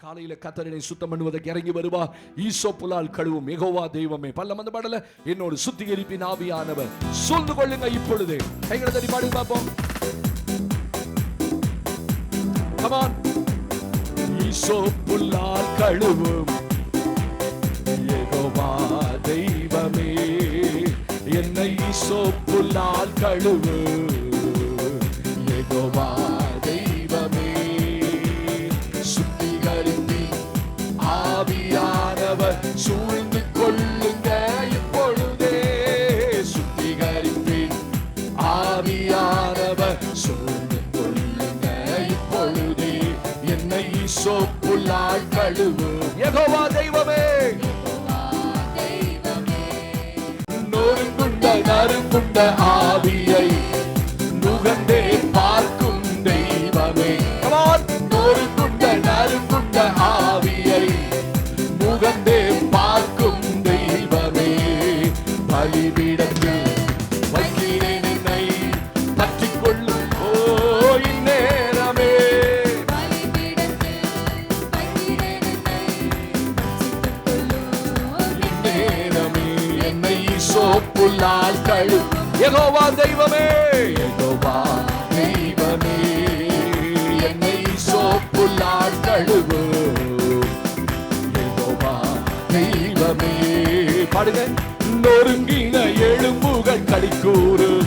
காலையில கர்த்தரை சுத்தம் பண்ணுவதற்கு இறங்கி வருவா. ஈசோப்புலால் கழுவும் யெகோவா தெய்வமே. பல்லம் அந்த பாடல என்னோட சுத்திகரிப்பின் ஆவியானவர் சூழ்ந்து கொள்ளுங்க. இப்பொழுது கைகளை தட்டி பாடுங்க பாப்போம். Come on. ஈசோப்புலால் கழுவும் யெகோவா தெய்வமே, என்னை ஈசோப்புலால் கழுவும் யெகோவா தெய்வமே. ஆவியானவர் சூழ்ந்து கொள்ளுங்க இப்பொழுதே. சுத்திகரிப்பின் ஆவியானவர் சூழ்ந்து கொள்ளுங்க இப்பொழுதே. என்னை ஈசோப்புலால் கழுவும் யெகோவா தெய்வமே. நொறுங்குண்ட நறுங்குண்ட ஆவியை நுகர்ந்தே பார்க்கும் தெய்வமே. நொறுங்குண்ட நறுங்குண்ட ஆவியை முகந்தே பார்க்கும் தெய்வமே. பலிபீடத்தில் வைக்கிறேன் என்னை பற்றிக் கொள்ளும் இந்நேரமே. இந்நேரமே என்னை ஈசோப்புலால் கழுவும் யெகோவா தெய்வமே. யெகோவா தெய்வமே, என்னை ஈசோப்புலால் கழுவும் யெகோவா தெய்வமே. பாடுங்க. நொறுங்கின எலும்புகள் களிக்கூறும்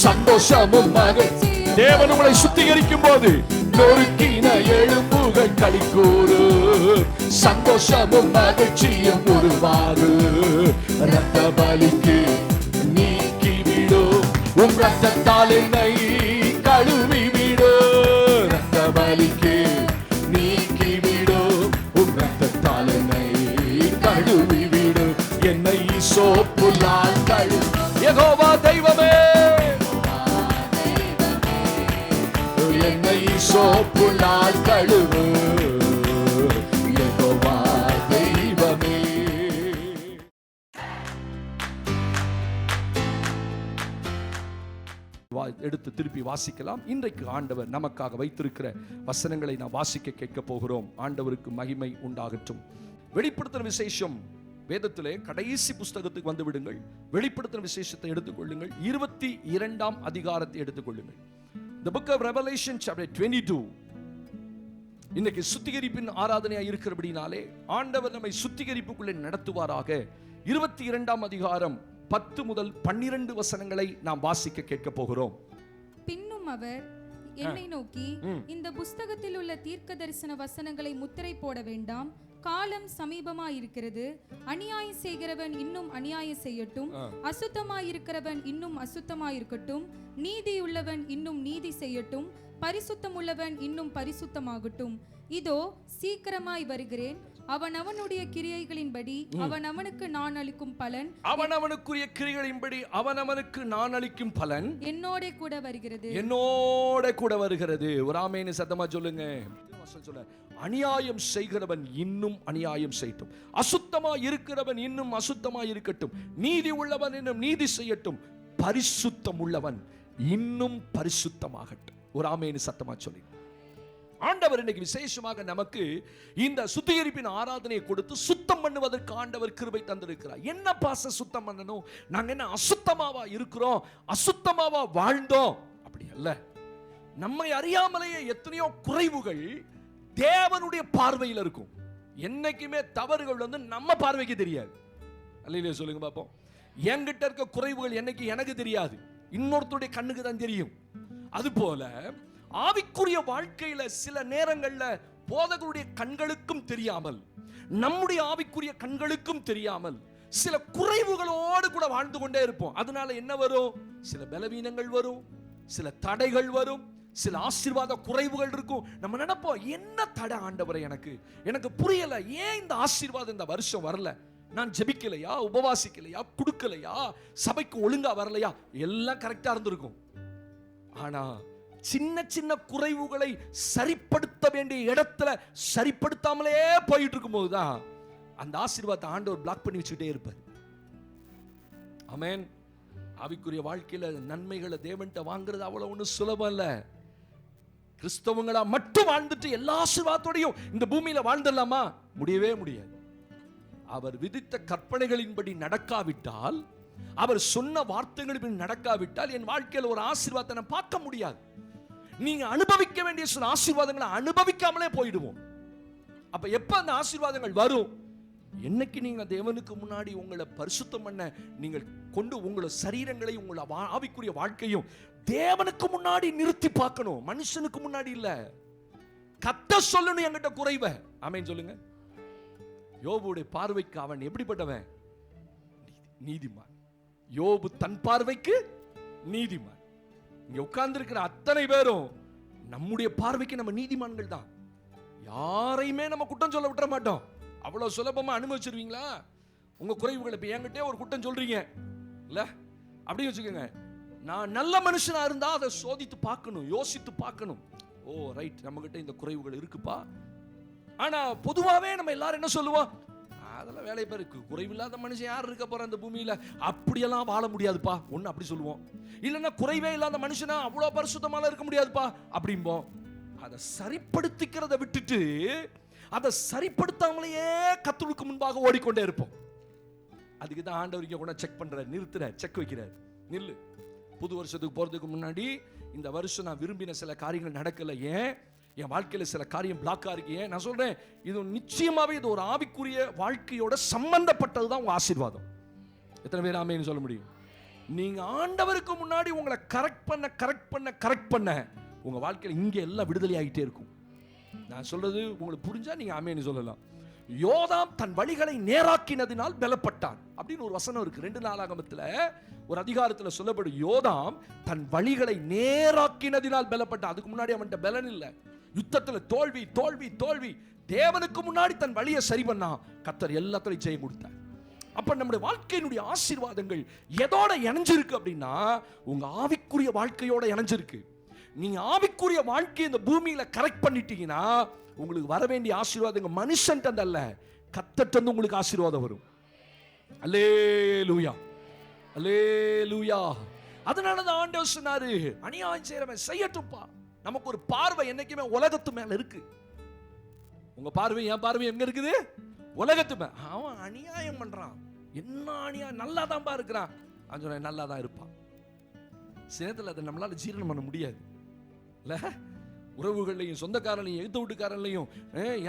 சந்தோஷமும் மகிழ்ச்சி. தேவன் உங்களை சுத்திகரிக்கும் போது நொறுக்கின எலும்புகள் களிக்கூறும் சந்தோஷமும் மகிழ்ச்சியும் உருவாகும். இரத்த பலிக்கு நீக்கிவிடும் உம் இரத்தத்தால் என்னை கழுவி விடும். இரத்த பலிக்கு நீக்கிவிடும் உம் இரத்தத்தால் என்னை கழுவி விடும். என்னை ஈசோப்புலால் கழுவும் யெகோவா தெய்வமே. என்னை ஈசோப்புலால் கழுவும் யெகோவா தெய்வமே. எடுத்து திருப்பி வாசிக்கலாம். இன்றைக்கு ஆண்டவர் நமக்காக வைத்திருக்கிற வசனங்களை நாம் வாசிக்க கேட்க போகிறோம். ஆண்டவருக்கு மகிமை உண்டாகட்டும். வெளிப்படுத்தும் விசேஷம் வேதத்திலே கடைசி புஸ்தகத்துக்கு வந்து விடுங்கள். வெளிப்படுத்தும் விசேஷத்தை எடுத்துக்கொள்ளுங்கள். 22ஆம் அதிகாரத்தை எடுத்துக்கொள்ளுங்கள். The book of Revelation chapter 22. இன்னைக்கு சுத்திகரிப்பின் ஆராதனையா இருக்கிறபடினாலே ஆண்டவர் நம்மை சுத்திகரிப்புக்குள்ளே நடத்துவாராக. 22ஆம் அதிகாரம் 10 முதல் 12 வசனங்களை நாம் வாசிக்க கேட்க போகிறோம். பின்னும் அவர் என்னை நோக்கி, இந்த புஸ்தகத்தில் உள்ள தீர்க்க தரிசன வசனங்களை முத்திரை போட வேண்டாம், காலம் சமீபமாயிருக்கிறது. அநியாயம் செய்கிறவன் இன்னும் அநியாயம் செய்யட்டும், அசுத்தமாயிருக்கிறவன் இன்னும் அசுத்தமாயிருக்கட்டும், நீதியுள்ளவன் இன்னும் நீதி செய்யட்டும், பரிசுத்தம் உள்ளவன் இன்னும் பரிசுத்தமாகட்டும். இதோ சீக்கிரமாய் வருகிறேன். அவன் அவனுடைய கிரியைகளின்படி அவன் அவனுக்கு நான் அளிக்கும் பலன், அவன் அவனுக்குரிய கிரியைகளின்படி அவன் அவனுக்கு நான் அளிக்கும் பலன் என்னோட கூட வருகிறது. என்னோட கூட வருகிறது. ஒரு ஆமென் சத்தமா சொல்லுங்க. சொல்ல, அநியாயம் செய்கிறவன் இன்னும் அநியாயம் செய்யட்டும், அசுத்தமா இருக்கிறவன் இன்னும் அசுத்தமா இருக்கட்டும், நீதி உள்ளவன் இன்னும் நீதி செய்யட்டும், பரிசுத்தம் உள்ளவன் இன்னும் பரிசுத்தமாகட்டும். ஒரு ஆமென் சத்தமா சொல்லி. ஆண்டவர் இன்னைக்கு விசேஷமாக நமக்கு இந்த சுத்திகரிப்பின் ஆராதனையை கொடுத்து சுத்தம் பண்ணுவதற்கு ஆண்டவர் கிருபை தந்திருக்கிறார். என்ன பாச சுத்தம் பண்ணணும்? நாங்க என்ன அசுத்தமாவா இருக்கிறோம், அசுத்தமாவா வாழ்ந்தோம்? அப்படி அல்ல. நம்மை அறியாமலேயே எத்தனையோ குறைவுகள் தேவனுடைய பார்வையில் இருக்கும். என்னைக்குமே தவறுகள் நம்ம பார்வைக்கு தெரியாது. அல்லையிலே சொல்லுங்க பாப்போம். என்கிட்ட இருக்க குறைவுகள் என்னைக்கு எனக்கு தெரியாது, இன்னொருத்தருடைய கண்ணுக்கு தான் தெரியும். அதுபோல ஆவிக்குரிய வாழ்க்கையில சில நேரங்கள்ல போதகருடைய கண்களுக்கும் தெரியாமல், நம்முடைய ஆவிக்குரிய கண்களுக்கும் தெரியாமல் சில குறைவுகளோடு கூட வாழ்ந்து கொண்டே இருப்போம். அதனால என்ன வரும்? சில பலவீனங்கள் வரும், சில தடைகள் வரும், சில ஆசீர்வாத குறைவுகள் இருக்கும். நம்ம நினைப்போம், என்ன தடை ஆண்டவரே, எனக்கு புரியல, ஏன் இந்த ஆசீர்வாதம் இந்த வருஷம் வரல? நான் ஜெபிக்கலையா, உபவாசிக்கலையா, கொடுக்கலையா, சபைக்கு ஒழுங்கா வரலையா? எல்லாம் கரெக்டா இருந்திருக்கும். ஆனா சின்ன சின்ன குறைவுகளை சரிப்படுத்த வேண்டிய இடத்துல சரிப்படுத்தாமலே போயிட்டு இருக்கும் போதுதான் அந்த ஆசீர்வாதத்தை ஆண்டவர் பிளாக் பண்ணி வச்சுட்டே இருப்பார். ஆமென். ஆவிக்குரிய வாழ்க்கையில நன்மைகளை தேவன்கிட்ட வாங்குறது அவ்வளவு ஒன்றும் சுலபம் இல்ல. கிறிஸ்தவங்களா மட்டும் வாழ்ந்துட்டு எல்லா ஆசீர்வாதத்தோடையும் இந்த பூமியில வாழ்ந்துடலாமா? முடியவே முடியாது. அவர் விதித்த கற்பனைகளின்படி நடக்காவிட்டால், அவர் சொன்ன வார்த்தைகளின்படி நடக்காவிட்டால் என் வாழ்க்கையில் ஒரு ஆசீர்வாதத்தை நான் பார்க்க முடியாது. நீங்க அனுபவிக்க வேண்டிய சில ஆசீர்வாதங்களை அனுபவிக்காமலே போயிடுவோம். அப்ப எப்ப அந்த ஆசீர்வாதங்கள் வரும்? என்னைக்கு நீங்க தேவனுக்கு முன்னாடி உங்களை பரிசுத்தம் பண்ண நீங்கள் கொண்டு உங்களோட சரீரங்களை உங்களோட ஆவிக்குரிய வாழ்க்கையும் தேவனுக்கு முன்னாடி நிறுத்தி பார்க்கணும், மனுஷனுக்கு முன்னாடி இல்ல. கத்த சொல்லணும் என்கிட்ட குறைவை. ஆமென் சொல்லுங்க. யோபுடைய பார்வைக்கு அவன் எப்படிப்பட்டவன்? நீதிமான். யோபு தன் பார்வைக்கு நீதிமான். இங்க உட்கார்ந்து இருக்கிற அத்தனை பேரும் நம்முடைய பார்வைக்கு நம்ம நீதிமான்கள் தான். யாரையுமே நம்ம குற்றம் சொல்ல விட்டுற மாட்டோம். அவ்வளவு சுலபமா அனுபவிச்சிருவீங்களா? உங்க குறைவுகளை இப்ப என்கிட்ட ஒரு குற்றம் சொல்றீங்க இல்ல, அப்படின்னு வச்சுக்கோங்க. நான் நல்ல மனுஷனா இருந்தா அதை சோதித்து பார்க்கணும், யோசித்து பார்க்கணும். ஓ ரைட், நம்ம கிட்ட இந்த குறைவுகள் இருக்குப்பா. ஆனா பொதுவாவே நம்ம எல்லாரும் என்ன சொல்லுவோம்? அதெல்லாம் வேலை பேர் குறைவில்லாத மனுஷன் யார் இருக்க போற அந்த பூமியில, அப்படியெல்லாம் வாழ முடியாதுப்பா ஒன்னு அப்படி சொல்லுவோம். இல்லைன்னா குறைவே இல்லாத மனுஷனா அவ்வளவு பரிசுத்தமால இருக்க முடியாதுப்பா அப்படிம்போம். அதை சரிப்படுத்திக்கிறத விட்டுட்டு அதை சரிப்படுத்தாமலேயே கர்த்தருக்கு முன்பாக ஓடிக்கொண்டே இருப்போம். அதுக்கு தான் ஆண்டவருக்கு கூட செக் பண்றாரு, நிறுத்துறாரு, செக் வைக்கிறார். நில்லு, புது வருஷத்துக்கு போறதுக்கு முன்னாடி இந்த வருஷம் நான் விரும்பின சில காரியங்கள் நடக்கல, ஏன் என் வாழ்க்கையில சில காரியம் பிளாக்கா இருக்கு, ஏன் நான் சொல்றேன், இது நிச்சயமாவே இது ஒரு ஆவிக்குரிய வாழ்க்கையோட சம்பந்தப்பட்டதுதான் உங்க ஆசீர்வாதம். எத்தனை பேர் ஆமென்னு சொல்ல முடியும்? நீங்க ஆண்டவருக்கு முன்னாடி உங்களை கரெக்ட் பண்ண உங்க வாழ்க்கையில இங்க எல்லாம் விடுதலை ஆகிட்டே இருக்கும். நான் சொல்றது உங்களுக்கு புரிஞ்சா நீங்க ஆமென்னு சொல்லலாம். யோதாம் தன் வழிகளை நேராக்கினதினால் பலப்பட்டான் அப்படின்னு ஒரு வசனம் இருக்கு 2 நாளாகமத்துல ஒரு அதிகாரத்துல சொல்லப்படும். யோதாம் தன் வழிகளை நேராக்கினதினால் பலப்பட்டான். அதுக்கு முன்னாடி அவன்கிட்ட பலன் இல்ல, யுத்தத்துல தோல்வி தோல்வி தோல்வி. தேவனுக்கு முன்னாடி தன் வழியை சரி பண்ணா கர்த்தர் எல்லாத்தையும் ஜெயம் கொடுத்தார். அப்ப நம்முடைய வாழ்க்கையினுடைய ஆசீர்வாதங்கள் எதோட இணைஞ்சிருக்கு அப்படின்னா உங்க ஆவிக்குரிய வாழ்க்கையோட இணைஞ்சிருக்கு. நீங்க ஆவிக்குரிய வாழ்க்கையை இந்த பூமியில கரெக்ட் பண்ணிட்டீங்கன்னா உங்களுக்கு வர வேண்டிய ஆசீர்வாதங்கள் மனுஷன் அல்ல, கர்த்தர் உங்களுக்கு ஆசீர்வாதம் வரும். அல்லேலூயா, அல்லேலூயா. அதனால தான் ஆண்டவர் சொன்னாரு, அநியாயம் செய்யறவன் செய்யட்டும்பா. நமக்கு ஒரு பார்வை என்னைக்குமே உலகத்து மேல இருக்கு. உங்க பார்வை என் பார்வை எங்க இருக்குது? உலகத்து மேல. அவன் அநியாயம் பண்றான், என்ன அநியாயம், நல்லா தான் இருக்கிறான், அவன் நல்லா தான் இருப்பான். சினத்துல அதை நம்மளால ஜீரணம் பண்ண முடியாது இல்ல. உறவுகளையும் சொந்தக்காரனையும் எழுத்து வீட்டுக்காரனையும்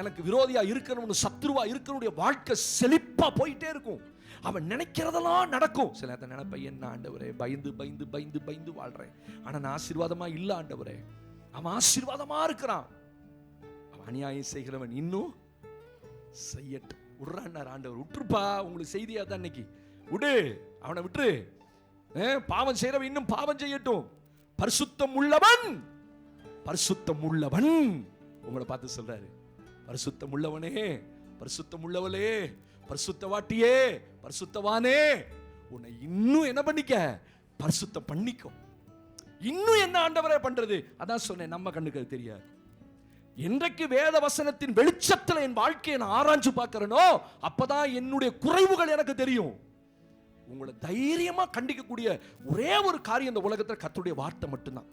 எனக்கு விரோதியா இருக்கணும்னு சத்ருவா இருக்கனுடைய வாழ்க்கை செழிப்பா போயிட்டே இருக்கும். அவன் நினைக்கிறதெல்லாம் நடக்கும். சில நேரத்தை நினைப்ப, என்ன ஆண்டவரே, பயந்து பயந்து பயந்து பயந்து வாழ்றேன், ஆனா நான் ஆசீர்வாதமா இல்ல ஆண்டவரே. அவன் ஆசீர்வாதமா இருக்கிறான். அவன் அநியாயம் செய்கிறவன் இன்னும் செய்யட்டும். விடுறான் ஆண்டவர். விட்டுருப்பா, உங்களுக்கு செய்தியா தான் இன்னைக்கு. விடு, அவனை விட்டுரு. பாவம் செய்யறவன் இன்னும் பாவம் செய்யட்டும். பரிசுத்தம் உள்ளவன், பரிசுத்தம் உள்ளவன் உங்களை பார்த்து சொல்றாரு, பரிசுத்தம் உள்ளவனே, பரிசுத்தம் உள்ளவளே, பரிசுத்தவாட்டியே, பரிசுத்தவானே, உன்னை இன்னும் என்ன பண்ணிக்க, பரிசுத்தம் பண்ணிக்கோ. இன்னும் என்ன ஆண்டவரே பண்றது? அதான் சொன்னேன், நம்ம கண்ணுக்கு தெரியாது. என்றைக்கு வேத வசனத்தின் வெளிச்சத்துல என் வாழ்க்கையை நான் ஆராய்ஞ்சு பார்க்கிறேனோ அப்பதான் என்னுடைய குறைவுகள் எனக்கு தெரியும். உங்களை தைரியமா கண்டிக்கக்கூடிய ஒரே ஒரு காரியம் இந்த உலகத்தில் கர்த்தருடைய வார்த்தை மட்டும்தான்.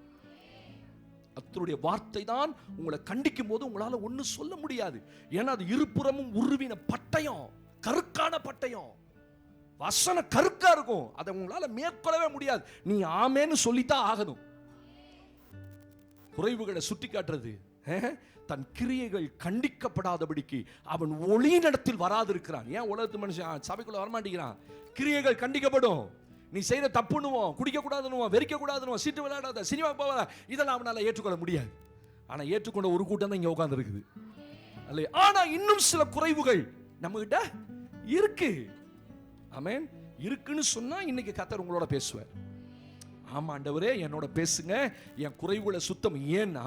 கர்த்தருடைய வார்த்தை தான் உங்களை கண்டிக்கும் போது உங்களால ஒண்ணு சொல்ல முடியாது. ஏன்னா அது இருபுறமும் உருவின பட்டயம், கருக்கான பட்டயம். வசன கருக்கா இருக்கும், அதை உங்களால மேற்கொள்ளவே முடியாது. நீ ஆமேன்னு சொல்லித்தான் ஆகணும். குறைவுகளை சுட்டி காட்டுறது, தன் கிரியைகள் கண்டிக்கப்படாதபடிக்கு அவன் ஒளியினிடத்தில் வராதிருக்கிறான். ஏன் உலகத்து மனுஷன் சபைக்குள்ள வரமாட்டேங்கிறான்? கிரியைகள் கண்டிக்கப்படும். நீ செய்யற தப்புன்னுவோம், குடிக்க கூடாதுன்னுவோம், வெறிக்க கூடாதுன்னுவோம், சீட்டு விளையாடாத, சினிமா போவாத, இதெல்லாம் அவனால ஏற்றுக்கொள்ள முடியாது. ஆனா ஏற்றுக்கொண்ட ஒரு கூட்டம் தான் இங்க உட்கார்ந்து இருக்குது. அல்ல, ஆனா இன்னும் சில குறைவுகள் நம்ம கிட்ட இருக்கு. ஆமென். இருக்குன்னு சொன்னா இன்னைக்கு கர்த்தர் உங்களோட பேசுவார். ஆமா ஆண்டவரே, என்னோட பேசுங்க, என் குறைவுகளை சுத்தம். ஏன்னா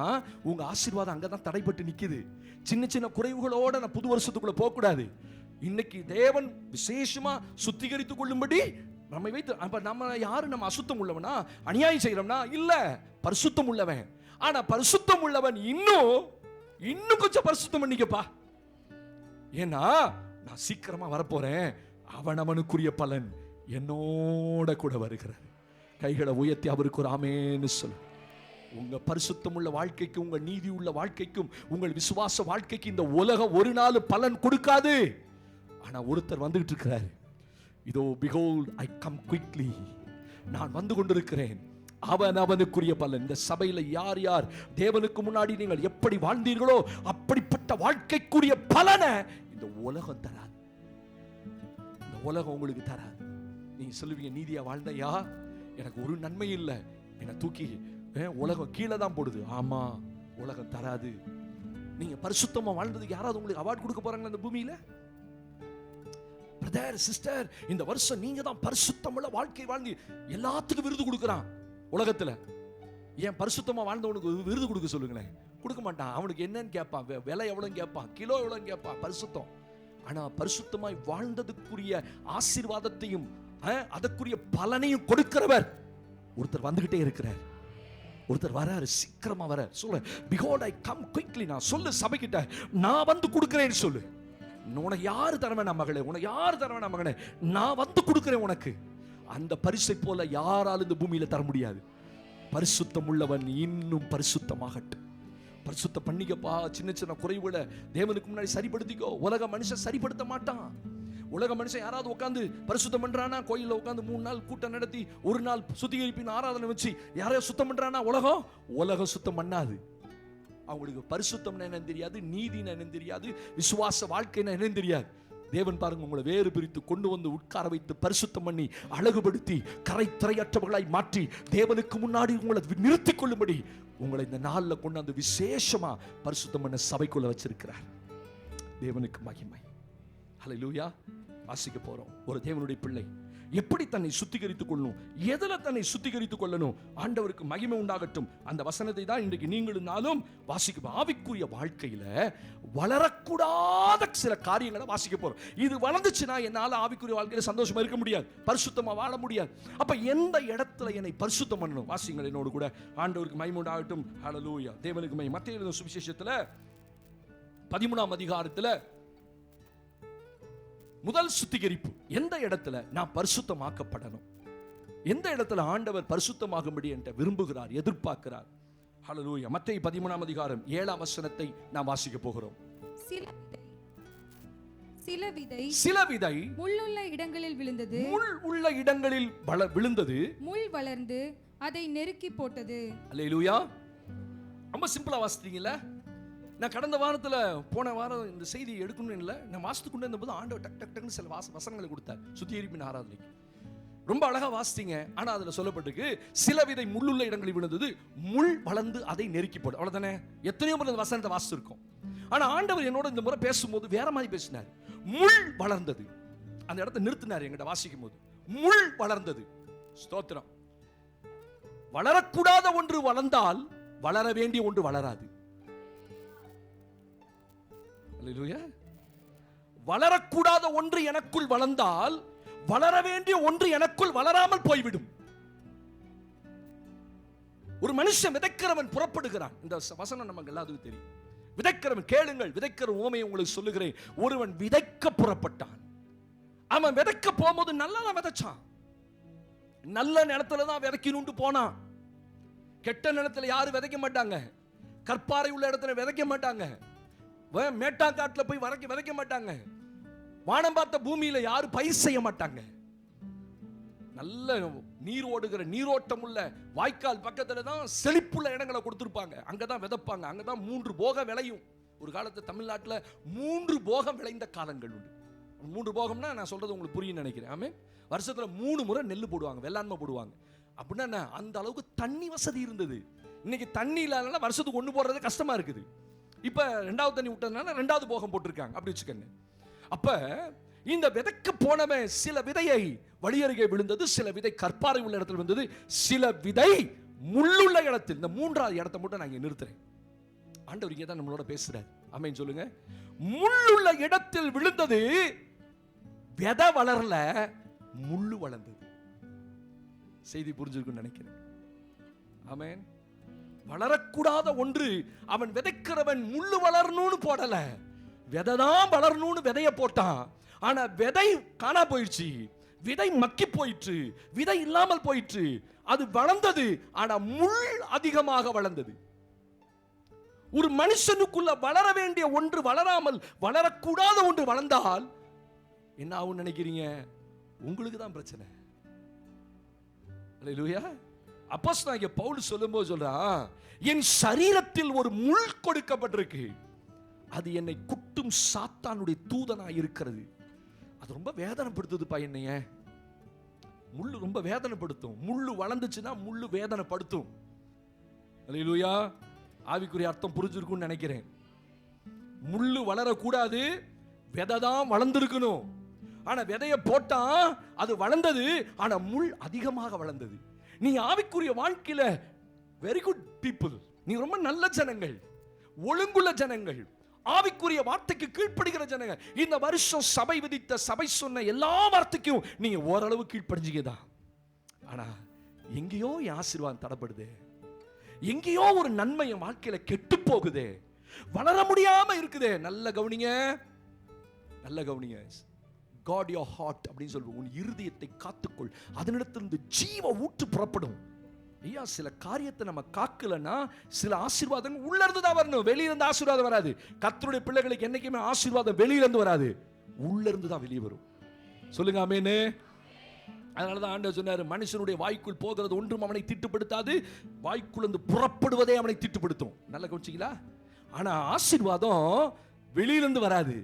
உங்க ஆசீர்வாதம் அங்கதான் தடைப்பட்டு நிக்குது. சின்ன சின்ன குறைவுகளோட நான் புது வருஷத்துக்குள்ள போக கூடாது. இன்னைக்கு தேவன் விசேஷமா சுத்திகரித்துக் கொள்ளும்படி நம்மை வைத்து, அப்ப நம்ம யாரு? நம்ம அசுத்தம் உள்ளவனா, அநியாயம் செய்யறோம்னா இல்ல, பரிசுத்தம் உள்ளவன். ஆனா பரிசுத்தம் உள்ளவன் இன்னும் கொஞ்சம் பரிசுத்தம் பண்ணிக்கப்பா. ஏன்னா நான் சீக்கிரமா வரப்போறேன், அவனுக்குரிய பலன் என்னோட கூட வருகிறார். கைகளை உயர்த்தி அவருக்கு ஒரு ஆமென்னு சொல்லு. உங்க பரிசுத்தம் உள்ள வாழ்க்கைக்கும் உங்க நீதி உள்ள வாழ்க்கைக்கும் உங்கள் விசுவாச வாழ்க்கைக்கு இந்த உலகம் ஒரு நாள் பலன் கொடுக்காது. ஆனா ஒருத்தர் வந்துகிட்டு இருக்கிறார். இதோ behold I come quickly, நான் வந்து கொண்டிருக்கிறேன். அவனுக்குரிய பலன். இந்த சபையில யார் யார் தேவனுக்கு முன்னாடி நீங்கள் எப்படி வாழ்ந்தீர்களோ அப்படிப்பட்ட வாழ்க்கைக்குரிய பலனை இந்த உலகம் தராது. இந்த உலகம் உங்களுக்கு தராது. நீங்க சொல்லுவீங்க, நீதியா வாழ்ந்தையா, எனக்கு ஒரு நன்மை இல்லை, என்னை தூக்கி உலகம் கீழே தான் போடுது. ஆமா, உலகம் தராது. நீங்க பரிசுத்தமா வாழ்ந்ததுக்கு யாராவது உங்களுக்கு அவார்டு கொடுக்க போறாங்களா இந்த பூமியில? பிரதர் சிஸ்டர், இந்த வருஷம் நீங்க தான் பரிசுத்தமுள்ள வாழ்க்கை வாழ்ந்து எல்லாத்துக்கும் விருது கொடுக்கறான் உலகத்துல. ஏன் பரிசுத்தமா வாழ்ந்தவனுக்கு விருது கொடுக்க சொல்லுங்களேன்? கொடுக்க மாட்டான். அவனுக்கு என்னன்னு கேட்பான், விலை எவ்வளவுன்னு கேட்பான், கிலோ எவ்வளவுன்னு கேட்பான். பரிசுத்தம். ஆனா பரிசுத்தமாய் வாழ்ந்ததுக்குரிய ஆசீர்வாதத்தையும் அதற்குரிய பலனையும் கொடுக்கிறவர் ஒருத்தர் வந்துகிட்டே இருக்கிறார். ஒருத்தர் வராரு, சீக்கிரமா வர. சொல்லு, behold I come quickly. நான் சொல்லு சபைக்கிட்ட, நான் வந்து கொடுக்கிறேன்னு சொல்லு. உனக்கு யாரு தரவேணா மகளே, உனக்கு யாரு தரவேணா மகனே, நான் வந்து கொடுக்கிறேன் உனக்கு. அந்த பரிசை போல யாராலும் இந்த பூமியில தர முடியாது. பரிசுத்தம் உள்ளவன் இன்னும் பரிசுத்தமாகட்டும். பரிசுத்த பண்ணிக்கப்பா. சின்ன சின்ன குறைவுகளை தேவனுக்கு முன்னாடி சரிப்படுத்திக்கோ. உலக மனுஷன் சரிப்படுத்த மாட்டான். உலக மனுஷன் யாராவது உட்காந்து பரிசுத்தம் பண்றானா, கோயிலில் உட்காந்து 3 நாள் கூட்டம் நடத்தி 1 நாள் சுத்திகரிப்பின் ஆராதனை வச்சு யாரையோ சுத்தம் பண்றானா, உலகம் சுத்தம் பண்ணாது. அவங்களுக்கு பரிசுத்தம் என்னன்னு தெரியாது, நீதி என்னன்னு தெரியாது, விசுவாச வாழ்க்கை என்னன்னு தெரியாது. தேவன் பாருங்க, உங்களை வேறு பிரித்து கொண்டு வந்து உட்கார வைத்து பரிசுத்தம் பண்ணி அழகுபடுத்தி கரைத்திரையற்றவர்களாய் மாற்றி தேவனுக்கு முன்னாடி உங்களை நிறுத்திக் கொள்ளும்படி உங்களை இந்த நாளில் கொண்டு வந்து விசேஷமா பரிசுத்தம் பண்ண சபைக்குள்ள வச்சிருக்கிறார். தேவனுக்கு மகிமை. ஹல்லேலூயா. வாசிக்க போறோம். ஒரு தேவனுடைய பிள்ளை எப்படி தன்னை சுத்திகரித்துக் கொள்ளணும், எதில தன்னை சுத்திகரித்துக் கொள்ளணும், ஆண்டவருக்கு மகிமை உண்டாகட்டும். அந்த வசனத்தை தான் இன்றைக்கு நீங்களும் நாளும் வாசிக்க. ஆவிக்குரிய வாழ்க்கையில வளரக்கூடாத சில காரியங்களை வாசிக்க போறோம். இது வளர்ந்துச்சுன்னா என்னால ஆவிக்குரிய வாழ்க்கையில சந்தோஷமா இருக்க முடியாது, பரிசுத்தமா வாழ முடியாது. அப்ப எந்த இடத்துல என்னை பரிசுத்தம் பண்ணணும்? வாசிங்கள் என்னோடு கூட. ஆண்டவருக்கு மகிமை உண்டாகட்டும். ஹல்லேலூயா. தேவனுக்கு மகிமை. மத்தேயு எழுதின சுவிசேஷத்துல 13ஆம் அதிகாரத்துல முதல் சுத்திகரிப்பு. எந்த இடத்துல நான் பரிசுத்தமாக்கப்படணும், எந்த இடத்துல ஆண்டவர் பரிசுத்தமாகும்படி என்கிட்ட விரும்புகிறார், எதிர்பார்க்கிறார். ஹல்லேலூயா. மத்தேயு 13ஆம் அதிகாரம் 7ஆம் வசனத்தை நாம் வாசிக்க போகிறோம். சில விதை முள்ளுள்ள இடங்களில் விழுந்தது. முள் உள்ள இடங்களில் விழுந்தது. முள் வளர்ந்து அதை நெருக்கி போட்டது. அல்லேலூயா. ரொம்ப சிம்பிளா வாசித்தீங்கல்ல. நான் கடந்த வாரத்தில் போன வாரம் இந்த செய்தி எடுக்கணும்னு இல்லை, நான் வாசித்து கொண்டு இருந்தபோது ஆண்டவர் டக் டக் டக்னு சில வசனங்களை கொடுத்தார் சுத்திகரிப்பின் ஆராதனைக்கு. ரொம்ப அழகா வாசித்தீங்க. ஆனா அதுல சொல்லப்பட்டிருக்கு, சில விதை முள்ளுள்ள இடங்களில் விழுந்தது, முள் வளர்ந்து அதை நெருக்கி போடும். அவ்வளவுதானே? எத்தனையோ முறை அந்த வசனத்தை வாசிச்சிருக்கோம். ஆனா ஆண்டவர் என்னோட இந்த முறை பேசும்போது வேற மாதிரி பேசினார். முள் வளர்ந்தது. அந்த இடத்தை நிறுத்தினார் என்கிட்ட வாசிக்கும் போது. முள் வளர்ந்தது. ஸ்தோத்திரம். வளரக்கூடாத ஒன்று வளர்ந்தால் வளர வேண்டிய ஒன்று வளராது. அல்லேலூயா. வளரக்கூடாத ஒன்று எனக்குள் வளர்ந்தால் வளர வேண்டிய ஒன்று எனக்குள் வளராமல் போய்விடும். ஒரு மனுஷன் விதைக்கிறவன் புறப்படுகிறான். இந்த வசனம் நமக்கு எல்லாத்துக்கும் தெரியும். விதைக்கிறவன், கேளுங்கள், விதைக்கிற உவமையை உங்களுக்கு சொல்லுகிறேன். ஒருவன் விதைக்க புறப்பட்டான். அவன் விதைக்க போகும்போது நல்லா விதைச்சான். நல்ல நிலத்துல தான் விதைக்கணும்னு போனான். கெட்ட நிலத்துல யாரும் விதைக்க மாட்டாங்க. கற்பாறை உள்ள இடத்துல விதைக்க மாட்டாங்க. மேட்டாக்காட்டுல போய் விதைக்க மாட்டாங்க. வானம் பார்த்த பூமியில யாரும் பயிர் செய்ய மாட்டாங்க. நல்ல நீர் ஓடுகிற நீரோட்டம் உள்ள வாய்க்கால் பக்கத்துல தான் செழிப்புள்ள இடங்களை கொடுத்திருப்பாங்க. அங்கதான் விதைப்பாங்க. அங்கதான் 3 போகம் விளையும். ஒரு காலத்துல தமிழ்நாட்டுல 3 போகம் விளைந்த காலங்கள் உண்டு. 3 போகம்னா நான் சொல்றது உங்களுக்கு புரியும் நினைக்கிறேன். ஆமே. வருஷத்துல 3 முறை நெல் போடுவாங்க, வெள்ளாண்மை போடுவாங்க. அப்படின்னா அந்த அளவுக்கு தண்ணி வசதி இருந்தது. இன்னைக்கு தண்ணி இல்லாதனால வருஷத்துக்கு ஒன்று போடுறது கஷ்டமா இருக்குது. இப்ப 2வது தண்ணி விட்டதுனால 2வது போகம் போட்டிருக்காங்க. அப்படி வச்சுக்கோங்க. அப்ப இந்த விதைக்க போனவன் சில விதையை வழியருகே விழுந்தது, சில விதை கற்பாறை உள்ள இடத்தில் விழுந்தது, சில விதை முள்ளுள்ள இடத்தில். இந்த 3வது இடத்தை மட்டும் நான் இங்க நிறுத்துறேன். ஆண்டவர் இங்கே தான் நம்மளோட பேசுறார். ஆமென் சொல்லுங்க. முள்ளுள்ள இடத்தில் விழுந்தது, விதை வளரல, முள்ளு வளர்ந்தது. செய்தி புரிஞ்சிருக்குன்னு நினைக்கிறேன். ஆமென். வளரக்கூடாத ஒன்று அவன் விதைக்கிறவன் முள்ளு வளரணும்னு போடல, விதை தான் வளரணும்னு விதைய போட்டான். ஆனா விதை காணா போயிடுச்சு. விதை மக்கி போயிற்று, விதை இல்லாமல் போயிற்று. அது வளர்ந்தது, ஆனா முள் அதிகமாக வளர்ந்தது. ஒரு மனுஷனுக்குள்ள வளர வேண்டிய ஒன்று வளராமல் வளரக்கூடாத ஒன்று வளர்ந்தால் என்ன ஆகும் நினைக்கிறீங்க? உங்களுக்கு தான் பிரச்சனை. அல்லேலூயா. அப்போஸ்தலனாகிய பவுல் சொல்லும்போது சொல்றான், என் சரீரத்தில் ஒரு முள் கொடுக்கப்பட்டிருக்கு, அது என்னை குட்டும் சாத்தானுடைய தூதனாய் இருக்கிறது. அது ரொம்ப வேதனைப்படுத்துதுப்பா என்னைய. முள்ளு ரொம்ப வேதனைப்படுத்தும். முள்ளு வளர்ந்துச்சுன்னா முள்ளு வேதனைப்படுத்தும். அல்லேலூயா. ஆவிக்குரிய அர்த்தம் புரிஞ்சிருக்கும்னு நினைக்கிறேன். முள்ளு வளரக்கூடாது, விதை தான் வளர்ந்துருக்கணும். ஆனா விதைய போட்டா அது வளர்ந்தது, ஆனா முள் அதிகமாக வளர்ந்தது. நீ ஆவிக்குரிய வாழ்க்கையில வெரி குட் பீப்புள், நீ ரொம்ப நல்ல ஜனங்கள், ஒழுங்குள்ள ஜனங்கள், ஆவிக்குரிய வார்த்தைக்கு கீழ்ப்படுகிற ஜனங்கள். இந்த வருஷம் சபை விதித்த, சபை சொன்ன எல்லா வார்த்தைக்கும் நீங்க ஓரளவு கீழ்ப்படிஞ்சிக்கதான். ஆனா எங்கேயோ என் ஆசீர்வாதம் தடப்படுது, எங்கேயோ ஒரு நன்மை என் வாழ்க்கையில கெட்டு போகுது, வளர முடியாம இருக்குதே. நல்ல கவனிங்க, நல்ல கவனிங்க. God your heart அப்படின்னு சொல்லுவோம். உன் இருதயத்தை காத்துக்கொள், அதனிடத்திலிருந்து ஜீவ ஊற்று புறப்படும். ஐயா, சில காரியத்தை நம்ம காக்கலன்னா சில ஆசீர்வாதங்கள் உள்ள இருந்து தான் வரணும், வெளியில இருந்து ஆசீர்வாதம் வராது. கர்த்தருடைய பிள்ளைகளுக்கு என்னைக்குமே ஆசீர்வாதம் வெளியில இருந்து வராது, உள்ள இருந்து தான் வெளியே வரும். சொல்லுங்க ஆமென். அதனாலதான் ஆண்டவர் சொன்னாரு, மனுஷனுடைய வாய்க்குள் போகிறது ஒன்றும் அவனை தீட்டுப்படுத்தாது, வாய்க்குள் இருந்து புறப்படுவதே அவனை தீட்டுப்படுத்தும். நல்லா கவனிச்சீங்களா? ஆனா ஆசீர்வாதம் வெளியிலிருந்து வராது,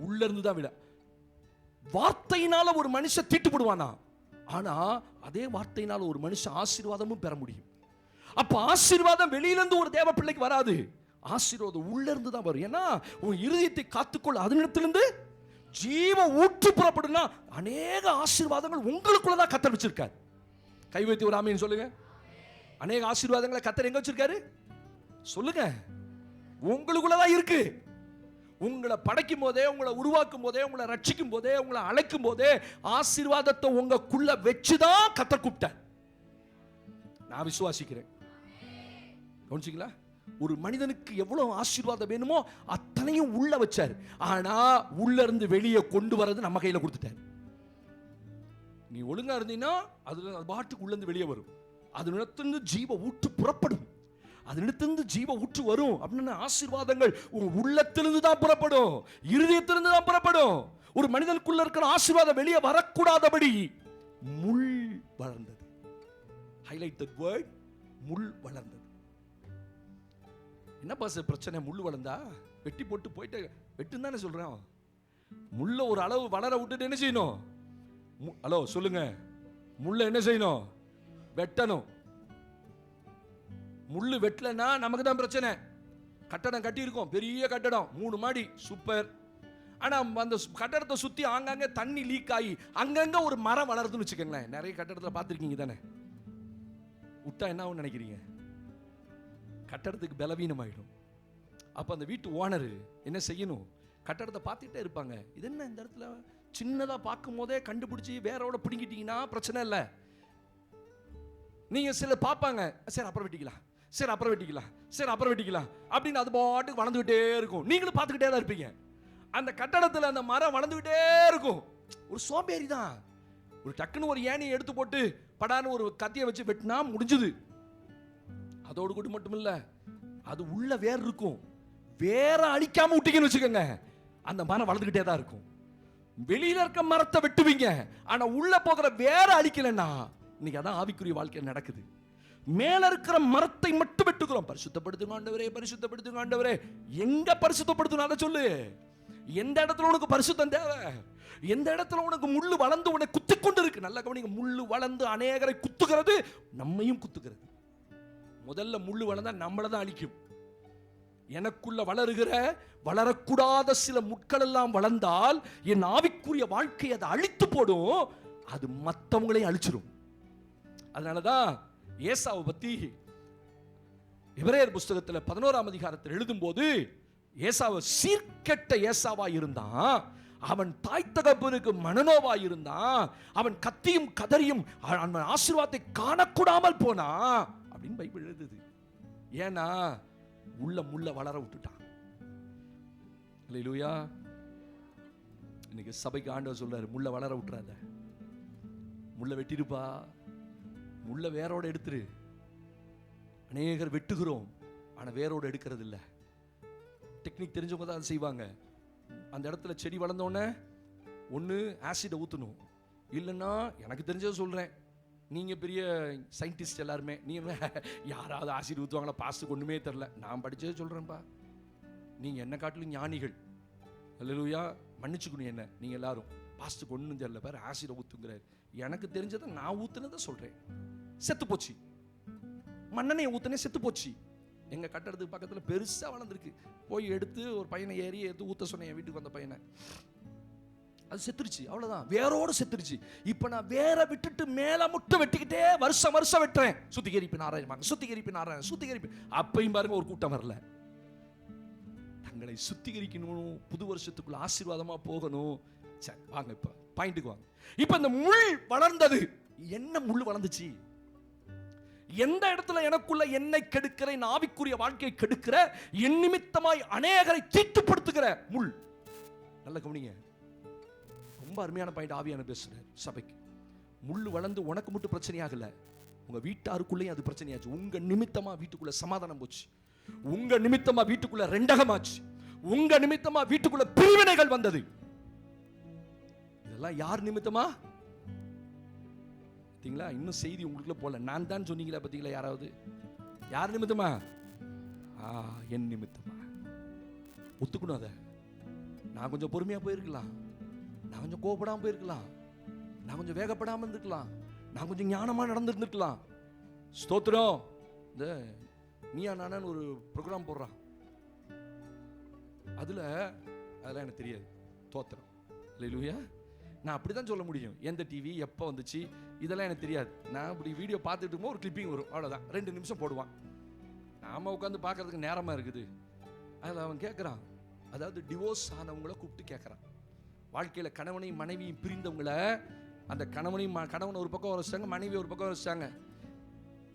உள்ள இருந்து தான் விட. வார்த்தையினால ஒரு மனுஷன் தீட்டுப்படுவானா, ஆனா அதே வார்த்தையினால ஒரு மனுஷன் ஆசீர்வாதமும் பெற முடியும். அப்ப ஆசீர்வாதம் வெளியிலிருந்து ஒரு தேவ பிள்ளைக்கு வராது, ஆசீர்வாதம் உள்ள இருந்து தான் வரும். ஏன்னா உன் இருதயத்தை காத்துக்கொள்ள, அதனிடத்திலிருந்து ஜீவ ஊற்று புறப்படுனா அநேக ஆசீர்வாதங்கள் உங்களுக்குள்ள தான் கர்த்தர் வச்சிருக்காரு. கை வைத்து ஒரு ஆமென் சொல்லுங்க. அநேக ஆசீர்வாதங்களை கர்த்தர் எங்க வச்சிருக்காரு சொல்லுங்க? உங்களுக்குள்ள தான் இருக்கு. உங்களை படைக்கும் போதே, உங்களை உருவாக்கும் போதே, உங்களை ரட்சிக்கும் போதே, உங்களை அழைக்கும் போதே ஆசீர்வாதத்தை உங்களுக்குள்ள வச்சுதான் கர்த்தர் கூப்பிட்டார். நான் விசுவாசிக்கிறேன். கவனிச்சீங்களா? ஒரு மனிதனுக்கு எவ்வளவு ஆசீர்வாதம் வேணுமோ அத்தனையும் உள்ள வச்சார். ஆனா உள்ள இருந்து வெளியே கொண்டு வரது நம்ம கையில கொடுத்துட்டார். நீ ஒழுங்கா இருந்தீன்னா அது பாட்டுக்கு உள்ள இருந்து வெளியே வரும். அது நிலத்திலிருந்து ஜீவ ஊற்று புறப்படும், அது நிலத்திலிருந்து ஜீவ ஊற்று வரும். அப்படின்னு ஆசீர்வாதங்கள் உன் உள்ளத்திலிருந்து தான் புறப்படும், இருதயத்திலிருந்து தான் புறப்படும். ஒரு மனிதனுக்குள்ள இருக்கிற ஆசீர்வாதம் வெளியே வரக்கூடாதபடி முள் வளர்ந்தது. ஹைலைட் தட் வேர்ட், முள் வளர்ந்தது. என்ன பாஸ் பிரச்சனை? முள் வளர்ந்தா வெட்டி போட்டு போயிட்டு வெட்டுன்னு தானே சொல்றேன். முள்ள ஒரு அளவு வளர விட்டுட்டு என்ன செய்யணும்? ஹலோ சொல்லுங்க, முள்ள என்ன செய்யணும்? வெட்டணும். முள்ளு வெட்டலன்னா நமக்கு தான் பிரச்சனை. கட்டடம் கட்டி இருக்கோம், பெரிய கட்டடம், 3 மாடி, சூப்பர். ஆனா அந்த கட்டடத்தை சுத்தி ஆங்காங்க தண்ணி லீக் ஆகி அங்கங்க ஒரு மரம் வளருதுன்னு வச்சுக்கோங்களேன். நிறைய கட்டடத்தில் பார்த்துருக்கீங்க தானே? விட்டா என்ன ஆகும் நினைக்கிறீங்க? கட்டடத்துக்கு பலவீனம் ஆயிடும். அப்ப அந்த வீட்டு ஓனர் என்ன செய்யணும்? கட்டடத்தை பார்த்துட்டே இருப்பாங்க. இது என்ன இந்த இடத்துல சின்னதா பார்க்கும் போதே கண்டுபிடிச்சி வேறோட பிடிங்கிட்டீங்கன்னா பிரச்சனை இல்லை. நீங்க சில பார்ப்பாங்க, சரி அப்புறம் வெட்டிக்கலாம், சரி அப்புறம் வெட்டிக்கலாம், சரி அப்புறம் வெட்டிக்கலாம் அப்படின்னு அது பாட்டுக்கு வளர்ந்துகிட்டே இருக்கும். நீங்களும் பார்த்துக்கிட்டே தான் இருப்பீங்க. அந்த கட்டடத்தில் அந்த மரம் வளர்ந்துகிட்டே இருக்கும். ஒரு சோம்பேறி தான். ஒரு டக்குன்னு ஒரு ஏணியை எடுத்து போட்டு படான்னு ஒரு கத்தியை வச்சு வெட்டினா முடிஞ்சுது. அதோடு கூட மட்டும் இல்ல, அது உள்ள வேர் இருக்கும். வேற அழிக்காம விட்டீங்கன்னு வச்சுக்கோங்க, அந்த மரம் வளர்ந்துகிட்டே தான் இருக்கும். வெளியில இருக்க மரத்தை வெட்டுவீங்க, ஆனா உள்ள போகிற வேற அழிக்கலன்னா இன்னைக்கு அதான் ஆவிக்குரிய வாழ்க்கை நடக்குது. மேல இருக்கிற மரத்தை மட்டும் வெட்டுகிறோம். பரிசுத்தப்படுத்துங்க ஆண்டவரே, பரிசுத்தப்படுத்துங்க ஆண்டவரே. எங்க பரிசுத்தப்படுத்தணும் அதை சொல்லு. எந்த இடத்துல உனக்கு பரிசுத்தம் தேவை? எந்த இடத்துல உனக்கு முள்ளு வளர்ந்து உன்னை குத்தி கொண்டு இருக்கு? நல்ல கவனிங்க, முள்ளு வளர்ந்து அநேகரை குத்துகிறது, நம்மையும் குத்துகிறது. முதல்ல முள்ளு வளர்ந்தா நம்மளை தான் அழிக்கும். எனக்குள்ள வளருகிற வளரக்கூடாத சில முட்கள் எல்லாம் வளர்ந்தால் என் ஆவிக்குரிய வாழ்க்கை அதை அழித்து போடும், அது மற்றவங்களையும் அழிச்சிடும். அதனாலதான் ஏசாவை பத்தி எபிரேயர் புஸ்தகத்தில் 11ஆம் அதிகாரத்தில் எழுதும் போது ஏசாவை சீர்கெட்ட ஏசாவா இருந்தான், அவன் தாய் தகப்பனுக்கு மனநோவா இருந்தான், அவன் கத்தியும் கதறியும் அவன் ஆசீர்வாதத்தை காணக்கூடாமல் போனா அப்படின்னு பைபிள் எழுதுது. ஏன்னா உள்ள முள்ள வளர விட்டுட்டான். அல்லேலூயா. இன்னைக்கு சபைக்கு ஆண்டவர் சொல்றாரு, முள்ள வளர விட்டுறாத. முள்ள வெட்டிருப்பா, முள்ள வேரோட எடுத்துரு. அநேகர் வெட்டுகிறோம், ஆனா வேரோட எடுக்கிறது இல்லை. டெக்னிக் தெரிஞ்சவங்க தான் அதை செய்வாங்க. அந்த இடத்துல செடி வளர்ந்தோடனே ஒன்று ஆசிடை ஊற்றணும், இல்லைன்னா எனக்கு தெரிஞ்சதை சொல்கிறேன், நீங்கள் பெரிய சயின்டிஸ்ட் எல்லாருமே, நீங்கள் யாராவது ஆசிட் ஊற்றுவாங்களா? பாஸ்ட்டுக்கு ஒன்றுமே தெரில, நான் படித்ததே சொல்கிறேன்ப்பா. நீங்கள் என்ன காட்டிலும் ஞானிகள், அல்லேலூயா, மன்னிச்சுக்கணும் என்ன. நீங்கள் எல்லாரும் பாஸ்ட்டுக்கு ஒன்றும் தெரியல, பாரு ஆசிடை ஊற்றுங்கிறாரு. எனக்கு தெரிஞ்சதை நான் ஊற்றுனதை சொல்கிறேன். செத்து போச்சு, மண்ணெண்ணெயை ஊற்றுனே செத்து போச்சு. எங்கள் கட்டடத்துக்கு பக்கத்தில் பெருசாக வளர்ந்துருக்கு. போய் எடுத்து ஒரு பையனை ஏறி எடுத்து ஊற்ற சொன்னேன், என் வீட்டுக்கு வந்த பையனை. அது செத்துருச்சு, அவ்வளோதான், வேரோடு செத்துருச்சு. இப்போ நான் வேற விட்டுட்டு மேலே முட்டை வெட்டிக்கிட்டே வருஷம் வருஷம் வெட்டுறேன். சுத்திகரிப்பு நாராயணமாக, சுத்திகரிப்பு நாராயண, சுத்திகரிப்பு. அப்பையும் பாருங்க ஒரு கூட்டம் வரல. தங்களை சுத்திகரிக்கணும், புது வருஷத்துக்குள்ள ஆசீர்வாதமாக போகணும். சரி வாங்க, இப்போ பாயிண்ட்டுக்கு வாங்க. இப்போ இந்த முள் வளர்ந்தது, என்ன முள் வளர்ந்துச்சு? எந்த இடத்துல எனக்குள்ள என்னை கெடுக்கிற, என் ஆவிக்குரிய வாழ்க்கையை கெடுக்கிற, என் நிமித்தமாய் அநேகரை தீட்டுப்படுத்துகிற முள். நல்ல கவனிங்க, ரொம்ப அருமையான பாயிண்ட் ஆவியான பேசுறார் சபைக்கு. முள் வளர்ந்து உனக்கு மட்டும் பிரச்சனையாகல, உங்க வீட்டாருக்குள்ளேயும் அது பிரச்சனையாச்சு. உங்க நிமித்தமா வீட்டுக்குள்ள சமாதானம் போச்சு, உங்க நிமித்தமா வீட்டுக்குள்ள ரெண்டகமாச்சு, உங்க நிமித்தமா வீட்டுக்குள்ள பிரிவினைகள் வந்தது. இதெல்லாம் யார் நிமித்தமா? பார்த்தீங்களா, இன்னும் செய்தி உங்களுக்குள்ள போல. நான் தான் சொன்னீங்களா பார்த்தீங்களா? யாராவது யார் நிமித்தமா? என் நிமித்தமா. ஒத்துக்கணும் அதை. நான் கொஞ்சம் பொறுமையா போயிருக்கலாம், நான் கொஞ்சம் கோபப்படாம போயிருக்கலாம், நான் கொஞ்சம் வேகப்படாம இருந்திருக்கலாம், நான் கொஞ்சம் ஞானமா நடந்துருந்துருக்கலாம். ஸ்தோத்திரம். இந்த நீயா நானான்னு ஒரு ப்ரோக்ராம் போடுறான், அதெல்லாம் எனக்கு தெரியாது. தோத்திரம். அல்லேலூயா. நான் அப்படி தான் சொல்ல முடியும். எந்த டிவி எப்போ வந்துச்சு இதெல்லாம் எனக்கு தெரியாது. நான் இப்படி வீடியோ பார்த்துட்டு இருக்கும்போது ஒரு கிளிப்பிங் வரும், அவ்வளோதான், 2 நிமிஷம் போடுவான். நாம் உட்காந்து பார்க்கறதுக்கு நேரமாக இருக்குது. அதில் அவன் கேட்குறான், அதாவது டிவோர்ஸ் ஆனவங்களை கூப்பிட்டு கேட்குறான். வாழ்க்கையில் கணவனையும் மனைவியும் பிரிந்தவங்களை, அந்த கணவனை ஒரு பக்கம் வரைச்சிட்டாங்க, மனைவி ஒரு பக்கம் வரைச்சிட்டாங்க.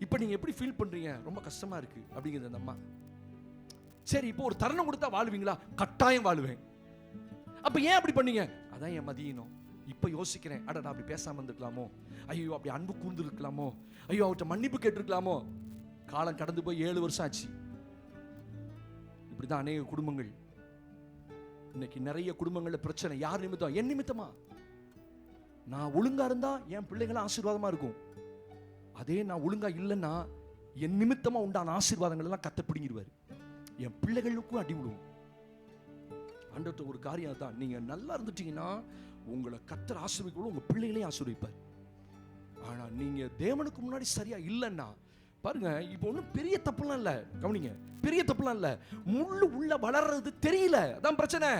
இப்போ நீங்கள் எப்படி ஃபீல் பண்ணுறீங்க? ரொம்ப கஷ்டமாக இருக்குது அப்படிங்கிறது அந்த அம்மா. சரி, இப்போ ஒரு தருணம் கொடுத்தா வாழ்வீங்களா? கட்டாயம் வாழ்வேன். அப்போ ஏன் அப்படி பண்ணீங்க? அதான் என் மதியினம். இப்போ யோசிக்கிறேன், அட நான் அப்படி பேசாமல் இருந்துருக்கலாமோ, ஐயோ அப்படி அன்பு கூர்ந்து இருக்கலாமோ, ஐயோ அவர்கிட்ட மன்னிப்பு கேட்டிருக்கலாமோ. காலம் கடந்து போய் 7 வருஷம் ஆச்சு. இப்படிதான் அநேக குடும்பங்கள் இன்னைக்கு. நிறைய குடும்பங்கள்ல பிரச்சனை. யார் நிமித்தம்? என் நிமித்தமா. நான் ஒழுங்கா இருந்தா என் பிள்ளைங்களும் ஆசீர்வாதமா இருக்கும். அதே நான் ஒழுங்கா இல்லைன்னா என் நிமித்தமா உண்டான ஆசீர்வாதங்கள் எல்லாம் கத்த பிடிங்கிடுவார். என் பிள்ளைகளுக்கும் அடி விடுவோம். ஆண்டவர்ட்ட ஒரு காரியம் தான், நீங்க நல்லா இருந்துட்டீங்கன்னா உங்களை கத்தர் ஆசீர்வதிக்கணும், உங்க பிள்ளைகளையும் ஆசீர்வதிப்பார். ஆனா நீங்க தேவனுக்கு முன்னாடி சரியா இல்லைன்னா பாருங்க, இப்போ ஒன்றும் பெரிய தப்புலாம் இல்லை. கவனிங்க, பெரிய தப்புலாம் இல்லை. முள்ளு உள்ள வளர்றது தெரியல, அதான் பிரச்சனை.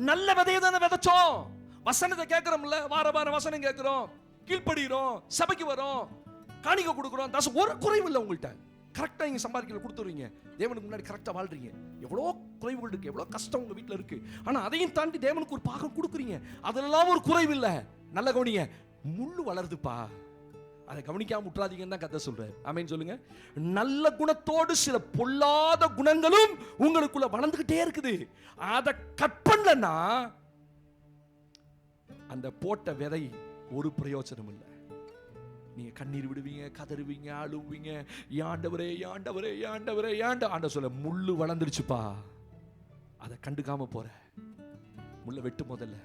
நல்ல விதையை தானே விதைச்சோம். வசனத்தை கேட்கிறோம்ல, வார வாரம் வசனம் கேட்கிறோம், கீழ்ப்படுகிறோம், சபைக்கு வரோம், காணிக்கை கொடுக்குறோம், தாசு ஒரு குறைவு இல்லை உங்கள்கிட்ட. கரெக்டாக நீங்கள் சம்பாதிக்கல கொடுத்துருவீங்க, தேவனுக்கு முன்னாடி கரெக்டாக வாழ்றீங்க. எவ்வளோ குறைவுகள் இருக்கு, எவ்வளோ கஷ்டம் உங்கள் வீட்டில் இருக்கு, ஆனால் அதையும் தாண்டி தேவனுக்கு ஒரு பாகம் கொடுக்குறீங்க, அதெல்லாம் ஒரு குறைவு இல்லை. நல்ல கவனிங்க, முள்ளு வளருதுப்பா, அதை கவனிக்காம விட்டுறாதீங்கன்னு தான் கதை சொல்றாரு. ஆமென் சொல்லுங்க. நல்ல குணத்தோடு சில பொல்லாத குணங்களும் உங்களுக்குள்ள வளர்ந்துகிட்டே இருக்குது. அதை கட் பண்ணலன்னா அந்த போட்ட விதை ஒரு பிரயோஜனம் இல்லை. நீங்க கண்ணீர் விடுவீங்க, கதறுவீங்க, அழுவீங்க, ஆண்டவரே ஆண்டவரே ஆண்டவரே ஆண்டவர் சொல்ல, முள்ளு வளர்ந்துருச்சுப்பா, அதை கண்டுக்காம போற, முள்ள வெட்டு முதல்ல.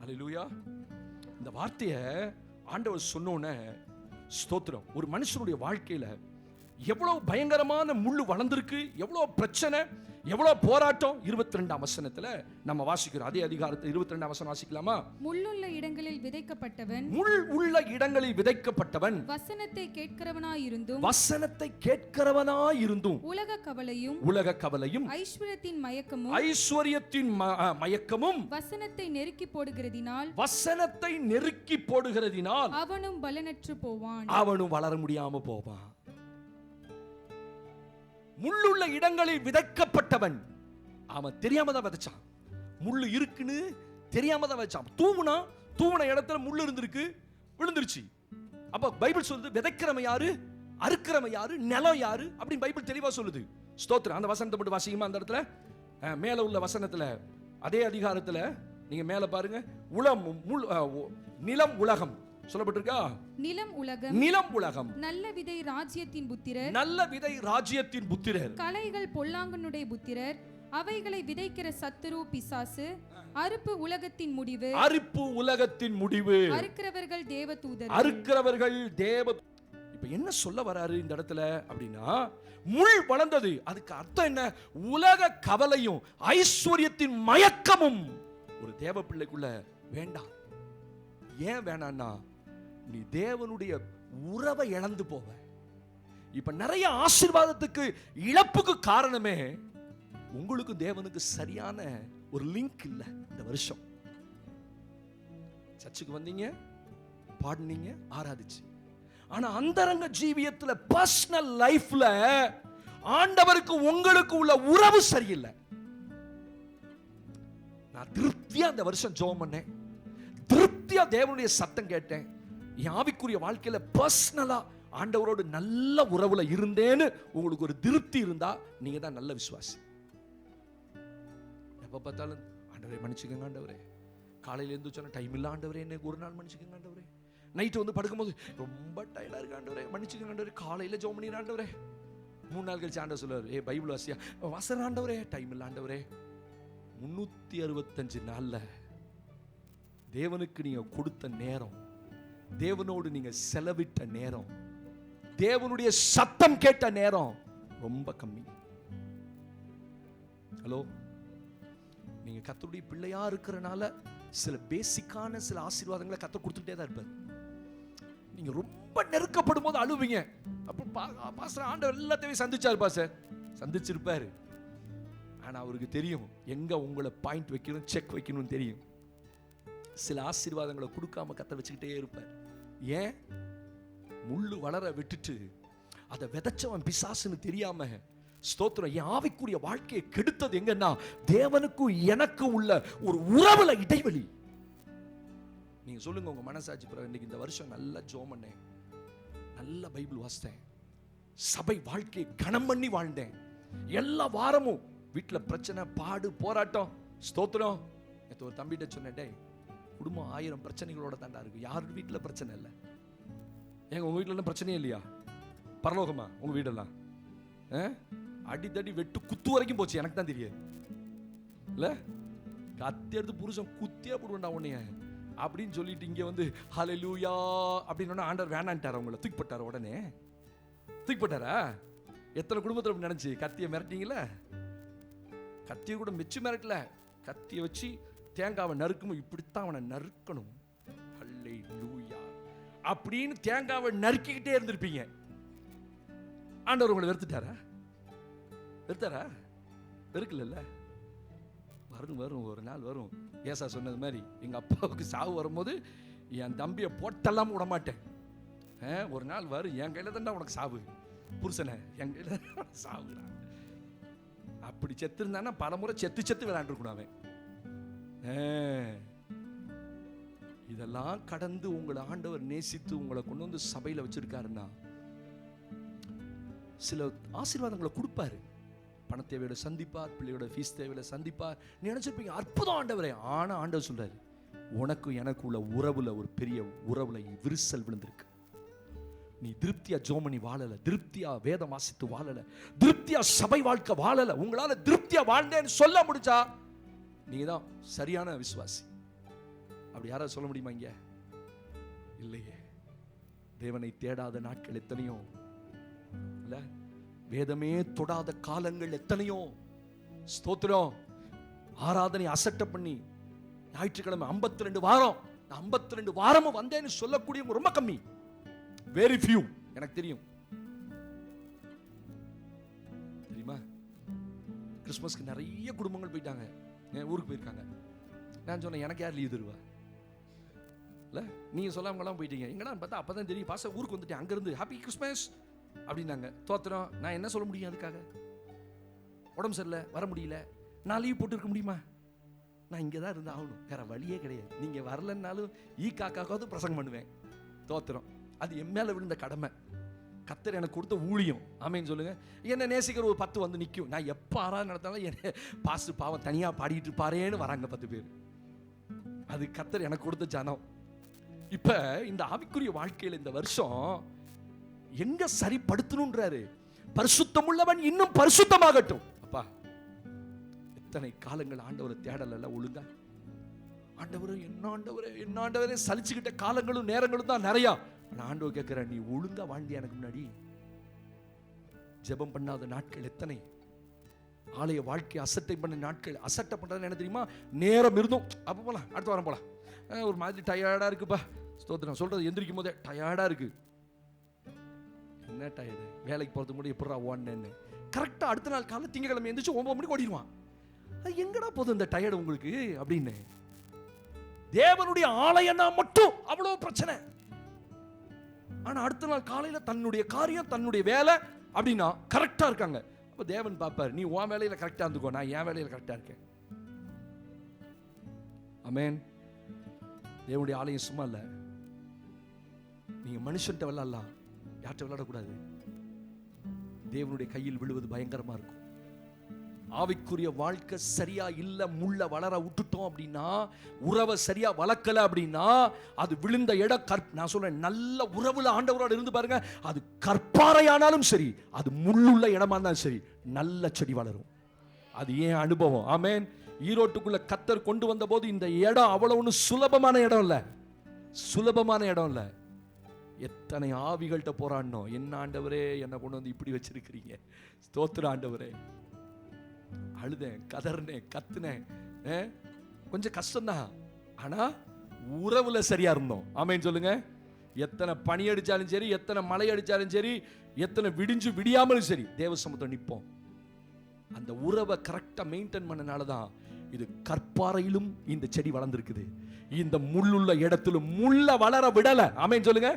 அல்லேலூயா. இந்த வார்த்தையை ஆண்டவர் சொன்னோன்னே ஸ்தோத்திரம். ஒரு மனுஷனுடைய வாழ்க்கையில எவ்வளவு பயங்கரமான முள்ளு வளர்ந்திருக்கு, எவ்வளவு பிரச்சனை, எவ்வளவு போராட்டம். 22ஆம் வசனத்துல நம்ம வாசிக்கிறோம். அதே அதிகாரத்தில் 22ஆம் வசனம் வாசிக்கலாமா? முள்ளுள்ள இடங்களில் விதைக்கப்பட்டவன், முள் உள்ள இடங்களில் விதைக்கப்பட்டவன், வசனத்தை கேட்கிறவனாயிருந்தும் உலக கவலையும் ஐஸ்வரியத்தின் மயக்கமும் வசனத்தை நெருக்கி போடுகிறதினால் அவனும் பலனற்று போவான், அவனும் வளர முடியாம போவான். முள்ளுள்ள இடங்களில் விதைக்கப்பட்டவன், அவன் தெரியாம தான் விதைச்சான். முள்ளு இருக்குன்னு தெரியாம தான் விதைச்சான். தூவுன இடத்துல முள்ளு இருந்திருக்கு, விழுந்துருச்சு. அப்ப பைபிள் சொல்லுது, விதைக்கிறவன் யாரு, அறுக்கிறவன் யாரு, நிலம் யாரு அப்படின்னு பைபிள் தெளிவா சொல்லுது. ஸ்தோத்திரம். அந்த வசனத்தை மட்டும் வாசிக்குமா? அந்த இடத்துல மேல உள்ள வசனத்துல, அதே அதிகாரத்துல நீங்க மேல பாருங்க. நிலம், உலகம், சொல்லப்பட்டிருக்கா? நிலம் உலகம், நிலம் உலகம், நல்ல விதை ராஜ்யத்தின் புத்திரர், நல்ல விதை ராஜ்யத்தின் புத்திரர், கலைகள் பொல்லாங்கனுடைய புத்திரர், அவைகளை விதைக்கிற சத்துரு பிசாசு, அறுப்பு உலகத்தின் முடிவு, அறுப்பு உலகத்தின் முடிவு, அறுக்கிறவர்கள் தேவதூதர், அறுக்கிறவர்கள் தேவ. இப்ப என்ன சொல்ல வராரு இந்த இடத்துல அப்படின்னா, முள் வளர்ந்தது, அதுக்கு அர்த்தம் என்ன? உலக கவலையும் ஐஸ்வர்யத்தின் மயக்கமும் ஒரு தேவ பிள்ளைக்குள்ள வேண்டாம். ஏன் வேணான்னா, நீ தேவனுடைய உறவை இழந்து போவ. இப்ப நிறைய ஆசீர்வாதத்துக்கு இழப்புக்கு காரணமே உங்களுக்கு தேவனுக்கு சரியான ஒரு லிங்க் இல்ல. இந்த வருஷம் சர்ச்சுக்கு வந்தீங்க, பாடுனீங்க, ஆராதிச்சு, ஆனா அந்தரங்க ஜீவியத்துல, பர்சனல் லைஃப்ல ஆண்டவருக்கு உங்களுக்கு உள்ள உறவு சரியில்லை. நான் திருப்தியா இந்த வருஷம் ஜெபம் பண்ணேன், திருப்தியா தேவனுடைய சத்தம் கேட்டேன், என் ஆவிக்குரிய வாழ்க்கையில பர்சனலா ஆண்டவரோடு நல்ல உறவுல இருந்தேன்னு உங்களுக்கு ஒரு திருப்தி இருந்தா நீங்க தான் நல்ல விசுவாசி. எப்ப பார்த்தாலும் ஆண்டவரே மன்னிச்சுக்கங்க ஆண்டவரே, காலையில இருந்து சொன்ன டைம் இல்ல ஆண்டவரே, என்ன ஒரு நாள் மன்னிச்சுக்கங்க ஆண்டவரே, நைட்டு வந்து படுக்கும்போது ரொம்ப டயர்டா இருக்கு ஆண்டவரே, மன்னிச்சுக்கங்க ஆண்டவரே, காலையில ஜெபம் பண்ணி ஆண்டவரே, 3 நாள் கழிச்சு ஆண்டவர் சொல்லுவார், ஏ பைபிள் வாசியா, வாசன ஆண்டவரே, டைம் இல்ல ஆண்டவரே. 365 நாள்ல தேவனுக்கு நீங்க கொடுத்த நேரம், தேவனோடு நீங்க செலவிட்ட நேரம், தேவனுடைய சத்தம் கேட்ட நேரம் ரொம்ப கம்மி. ஹலோ, நீங்க கர்த்தருடைய பிள்ளையா இருக்கிறனால சில பேசிக்கான சில ஆசீர்வாதங்களை கர்த்தர் கொடுத்துட்டே தான் இருப்பார். நீங்க ரொம்ப நெருக்கப்படும் போது அழுவீங்க. அப்ப பாஸ்டர் ஆண்டவர் எல்லாத்தையும் சந்திச்சாரு, பாஸ்டர் சந்திச்சிருப்பாரு. ஆனா அவருக்கு தெரியும் எங்க உங்களை பாயிண்ட் வைக்கணும், செக் வைக்கணும் தெரியும். சில ஆசீர்வாதங்களை கொடுக்காம கர்த்தர் வச்சுக்கிட்டே இருப்பார். ஏன்? முள்ளு வளர விட்டுட்டு அதை விதைச்சவன் பிசாசுன்னு தெரியாம, ஸ்தோத்திரம், என் ஆவிக்குரிய வாழ்க்கையை கெடுத்தது எங்கன்னா தேவனுக்கும் எனக்கு உள்ள ஒரு உறவுல இடைவெளி. நீங்க சொல்லுங்க உங்க மனசாட்சி பிறகு, இன்னைக்கு இந்த வருஷம் நல்லா ஜெபம் பண்ணேன், நல்ல பைபிள் வாசித்தேன், சபை வாழ்க்கையை கனம் பண்ணி வாழ்ந்தேன், எல்லா வாரமும் வீட்டுல பிரச்சனை, பாடு, போராட்டம், ஸ்தோத்திரம். நேத்து ஒரு தம்பிட்ட சொன்னேன், டேய் குடும்பம் 1000 பிரச்சனைகளோட தாண்டா இருக்கு, யாரு வீட்டுல பிரச்சனை இல்லை. ஏங்க உங்க வீட்டுல எல்லாம் பிரச்சனையே இல்லையா? பரலோகமா உங்க வீடெல்லாம்? அடித்தடி வெட்டு குத்து வரைக்கும் போச்சு, எனக்கு தான் தெரியாது இல்ல. கத்தி எடுத்து புருஷன் குத்தியா போடுவேன்டா உன்னைய அப்படின்னு சொல்லிட்டு இங்க வந்து ஹல்லேலூயா அப்படின்னு ஆண்டவர் வேணான்ட்டார், அவங்கள தூக்கி போட்டார். உடனே தூக்கி போட்டாரா? எத்தனை குடும்பத்தில் நினைச்சு கத்தியை மிரட்டிங்களா? கத்தியை கூட மெச்சு மிரட்டல, கத்தியை வச்சு தேங்காவை நறுக்கும், இப்படித்தான் அவனை நறுக்கணும், ஹல்லேலூயா அப்படின்னு தேங்காவை நறுக்கிக்கிட்டே இருந்திருப்பீங்க. ஆண்டவர் உங்களை வெறுத்துட்டாரா? வெறுத்தாரா? வெறுக்கல. வரும் வரும் ஒரு நாள் வரும். ஏசா சொன்னது மாதிரி, எங்க அப்பாவுக்கு சாவு வரும்போது என் தம்பியை போட்டெல்லாம் விட மாட்டேன். ஒரு நாள் வரும், என் கையில தான்டா உனக்கு சாவு, புருஷனை என் கையில தான் சாவுடா. அப்படி செத்து இருந்தானா பலமுறை செத்து செத்து விளையாண்டுருக்கணும் அவன். இதெல்லாம் கடந்து உங்களை ஆண்டவர் நேசித்து உங்களை கொண்டு வந்து சபையில வச்சிருக்காருன்னா சில ஆசீர்வாதங்களை கொடுப்பாரு. பண தேவையோட சந்திப்பார், பிள்ளையோட ஃபீஸ் தேவையில சந்திப்பார். நினைச்சிருப்பீங்க அற்புதம் ஆண்டவரே. ஆனா ஆண்டவர் சொல்றாரு, உனக்கு எனக்கு உள்ள உறவுல ஒரு பெரிய உறவுல விரிசல் விழுந்திருக்கு. நீ திருப்தியா ஜோமனி வாழல, திருப்தியா வேதம் வாசித்து வாழல, திருப்தியா சபை வாழ்க்கை வாழல. உங்களால திருப்தியா வாழ்ந்தேன்னு சொல்ல முடிச்சா நீங்க தான் சரியான விசுவாசி. அப்படி யாராவது சொல்ல முடியுமா? இங்க இல்லையே. தேவனை தேடாத நாட்கள் எத்தனையோ இல்ல, வேதமே தொடாத காலங்கள் எத்தனையோ. ஸ்தோத்திரம். ஆராதனை அசட்ட பண்ணி ஞாயிற்றுக்கிழமை 52 வாரம், 52 வாரமும் வந்தேன்னு சொல்லக்கூடியவங்க ரொம்ப கம்மி, வெரி ஃபியூ. எனக்கு தெரியும். தெரியுமா? கிறிஸ்மஸ்க்கு நிறைய குடும்பங்கள் போயிட்டாங்க, ஊருக்கு போயிருக்காங்க. நான் சொன்னேன், எனக்கு யார் லீவ் தருவா? இல்ல நீங்க சொல்லாமலாம் போயிட்டீங்க. எங்கடா பார்த்தா அப்பதான் தெரியும், பாச ஊருக்கு வந்துட்டேன், அங்கிருந்து ஹாப்பி கிறிஸ்மஸ் அப்படின்னாங்க. தோத்திரம். நான் என்ன சொல்ல முடியும்? அதுக்காக உடம்பு சரியில்லை, வர முடியல, நான் லீவ் போட்டு இருக்க முடியுமா? நான் இங்கே தான் இருந்து ஆகணும், வேற வழியே கிடையாது. நீங்க வரலன்னாலும் காக்காவது பிரசங்கம் பண்ணுவேன். தோத்திரம். அது என் மேல விழுந்த கடமை, கர்த்தர் எனக்கு கொடுத்த ஊழியம். ஆமேன்னு சொல்லுங்க. என்ன நேசிக்கிற ஒரு 10 வந்து நிற்கும். நான் எப்போ ஆராதனை நடத்தாலும் என்ன பாசு பாவம் தனியா பாடிட்டு இருப்பாரேன்னு வராங்க 10 பேர். அது கர்த்தர் எனக்கு கொடுத்த ஜனம். இப்ப இந்த ஆவிக்குரிய வாழ்க்கையில இந்த வருஷம் எங்க சரிப்படுத்தணும்ன்றாரு. பரிசுத்தம் உள்ளவன் இன்னும் பரிசுத்தமாகட்டும். அப்பா, எத்தனை காலங்கள் ஆண்டவரை தேடல ஒழுங்கா. ஆண்டவரே என்ன ஆண்டவரே சலிச்சுக்கிட்ட காலங்களும் நேரங்களும் தான் நிறைய. ஆண்டவர் கேட்கிற, நீ ஒழுங்கா வாழ்ந்தியா எனக்கு முன்னாடி? ஜெபம் பண்ணாத நாட்கள் எத்தனை, ஆலய வாழ்க்கை அசட்டை பண்ண நாட்கள். அசட்டை பண்றது என்ன தெரியுமா? நேரம் இருந்தும் அப்ப போலாம், அடுத்த வாரம் போலாம், ஒரு மாதிரி டயர்டா இருக்குப்பா, ஸ்தோத்திரம் சொல்றது எந்திரிக்கும் போதே டயர்டா இருக்கு. என்ன டயர்டு? வேலைக்கு போறதுக்கு கூட எப்படா ஓடனேன்னு கரெக்டா அடுத்த நாள் காலை திங்கக்கிழமை எந்திரிச்சு 9 மணிக்கு ஓடிடுவான். அது எங்கடா போதும் இந்த டயர்டு உங்களுக்கு அப்படின்னு. தேவனுடைய ஆலயம்னா மட்டும் அவ்வளவு பிரச்சனை. ஆனா அடுத்த நாள் காலையில தன்னுடைய காரியம் தன்னுடைய வேலை அப்படின்னா கரெக்டா இருக்காங்க. அப்ப தேவன் பாப்பார், நீ உன் வேலையில கரெக்டா இருந்துக்கோ, நான் என் வேலையில கரெக்டா இருக்கேன். ஆமென். தேவனுடைய ஆலயம் சும்மா இல்ல. நீங்க மனுஷன்ட்ட விளையாடலாம், யார்கிட்ட விளையாடக்கூடாது. தேவனுடைய கையில் விழுவது பயங்கரமா இருக்கும். ஆவிக்குரிய வாழ்க்கை சரியா இல்ல, முள்ள வளர விட்டுட்டோம் அப்படின்னா, உறவை சரியா வளர்க்கல அப்படின்னா, அது விழுந்த இடம் நான் சொல்றேன், நல்ல உறவுல ஆண்டவரோடு இருந்து பாருங்க, அது கற்பாறையானாலும் சரி, அது முள்ளுள்ள இடமா இருந்தாலும் சரி, நல்ல செடி வளரும். அது ஏன் அனுபவம். ஆமென். ஈரோட்டுக்குள்ள கர்த்தர் கொண்டு வந்த போது இந்த இடம் அவ்வளவு ஒன்றும் சுலபமான இடம் இல்ல, சுலபமான இடம் இல்ல. எத்தனை ஆவிகள்கிட்ட போராடணும். என்ன ஆண்டவரே என்னை கொண்டு வந்து இப்படி வச்சிருக்கிறீங்க, ஸ்தோத்திர ஆண்டவரே. அழுதேன், கதறினேன், கத்துனேன், கொஞ்சம் கஷ்டம்தான். ஆனா உறவுல சரியா இருந்தோம். ஆமென் சொல்லுங்க. எத்தனை பனி அடிச்சாலும் சரி, எத்தனை மழை அடிச்சாலும் சரி, எத்தனை விடிஞ்சு விடியாமலும் சரி, தேவ சமூகத்துல நிற்போம். அந்த உறவை கரெக்டா மெயின்டைன் பண்ணனாலதான் இது கற்பாறையிலும் இந்த செடி வளர்ந்துருக்குது. இந்த முள்ளுள்ள இடத்திலும் முள்ள வளர விடல. ஆமென் சொல்லுங்க.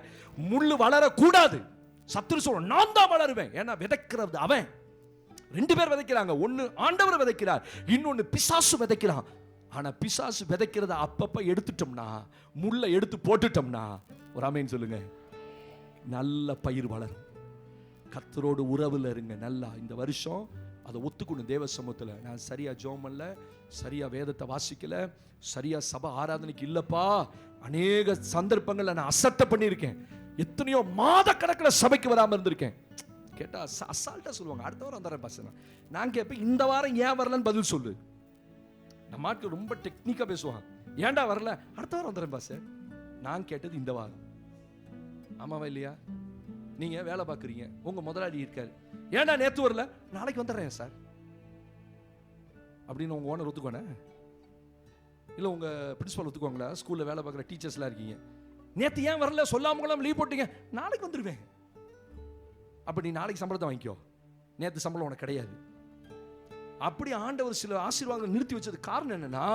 முள்ளு வளர கூடாது. சத்துரு சொல்ல, நான் தான் வளருவேன். ஏன்னா விதைக்கிறது அவன். 2 பேர் விதைக்கிறாங்க. ஒன்னு ஆண்டவர் விதைக்கிறார், இன்னொன்னு பிசாசு விதைக்கிறான். ஆனா பிசாசு விதைக்கிறத அப்பப்ப எடுத்துட்டோம்னா, முள்ள எடுத்து போட்டுட்டோம்னா, ஒரு ஆமென் சொல்லுங்க, நல்ல பயிர் வளரும். கர்த்தரோடு உறவுல இருங்க. நல்லா இந்த வருஷம் அதை ஒத்துக்கணும். தேவ சமூகத்துல நான் சரியா ஜெபம் பண்ணல, சரியா வேதத்தை வாசிக்கல, சரியா சபை ஆராதனைக்கு இல்லப்பா, அநேக சந்தர்ப்பங்கள்ல நான் அசட்டை பண்ணியிருக்கேன். எத்தனையோ மாத கணக்கில் சபைக்கு வராம இருந்திருக்கேன். கேட்டா அசால்ட்டா சொல்லுவாங்க, அடுத்த வாரம் வந்துடுறேன் பாஸ்டர். நான் கேட்பேன், இந்த வாரம் ஏன் வரலன்னு பதில் சொல்லு. நம்ம ஆட்கள் ரொம்ப டெக்னிக்கா பேசுவாங்க. ஏன்டா வரல? அடுத்த வாரம் வந்துடுறேன் பாஸ்டர். நான் கேட்டது இந்த வாரம். ஆமாவா இல்லையா? நீங்க வேலை பார்க்குறீங்க, உங்க முதலாளி இருக்காரு, ஏன்டா நேத்து வரல? நாளைக்கு வந்துடுறேன் சார் அப்படின்னு உங்க ஓனர் ஒத்துக்கோனே? இல்ல உங்க பிரின்சிபல் ஒத்துக்குவாங்களா? ஸ்கூல்ல வேலை பார்க்குற டீச்சர்ஸ்லாம் இருக்கீங்க, நேத்து ஏன் வரல, சொல்லாமலாம் லீவ் போட்டீங்க, நாளைக்கு வந்துடுவேன். அப்படி நாளைக்கு சம்பளத்தை வாங்கிக்கோ, நேத்து சம்பளம் உனக்கு கிடையாது. அப்படி ஆண்டவர் சில ஆசீர்வாதங்களை நிறுத்தி வச்சது காரணம் என்னன்னா,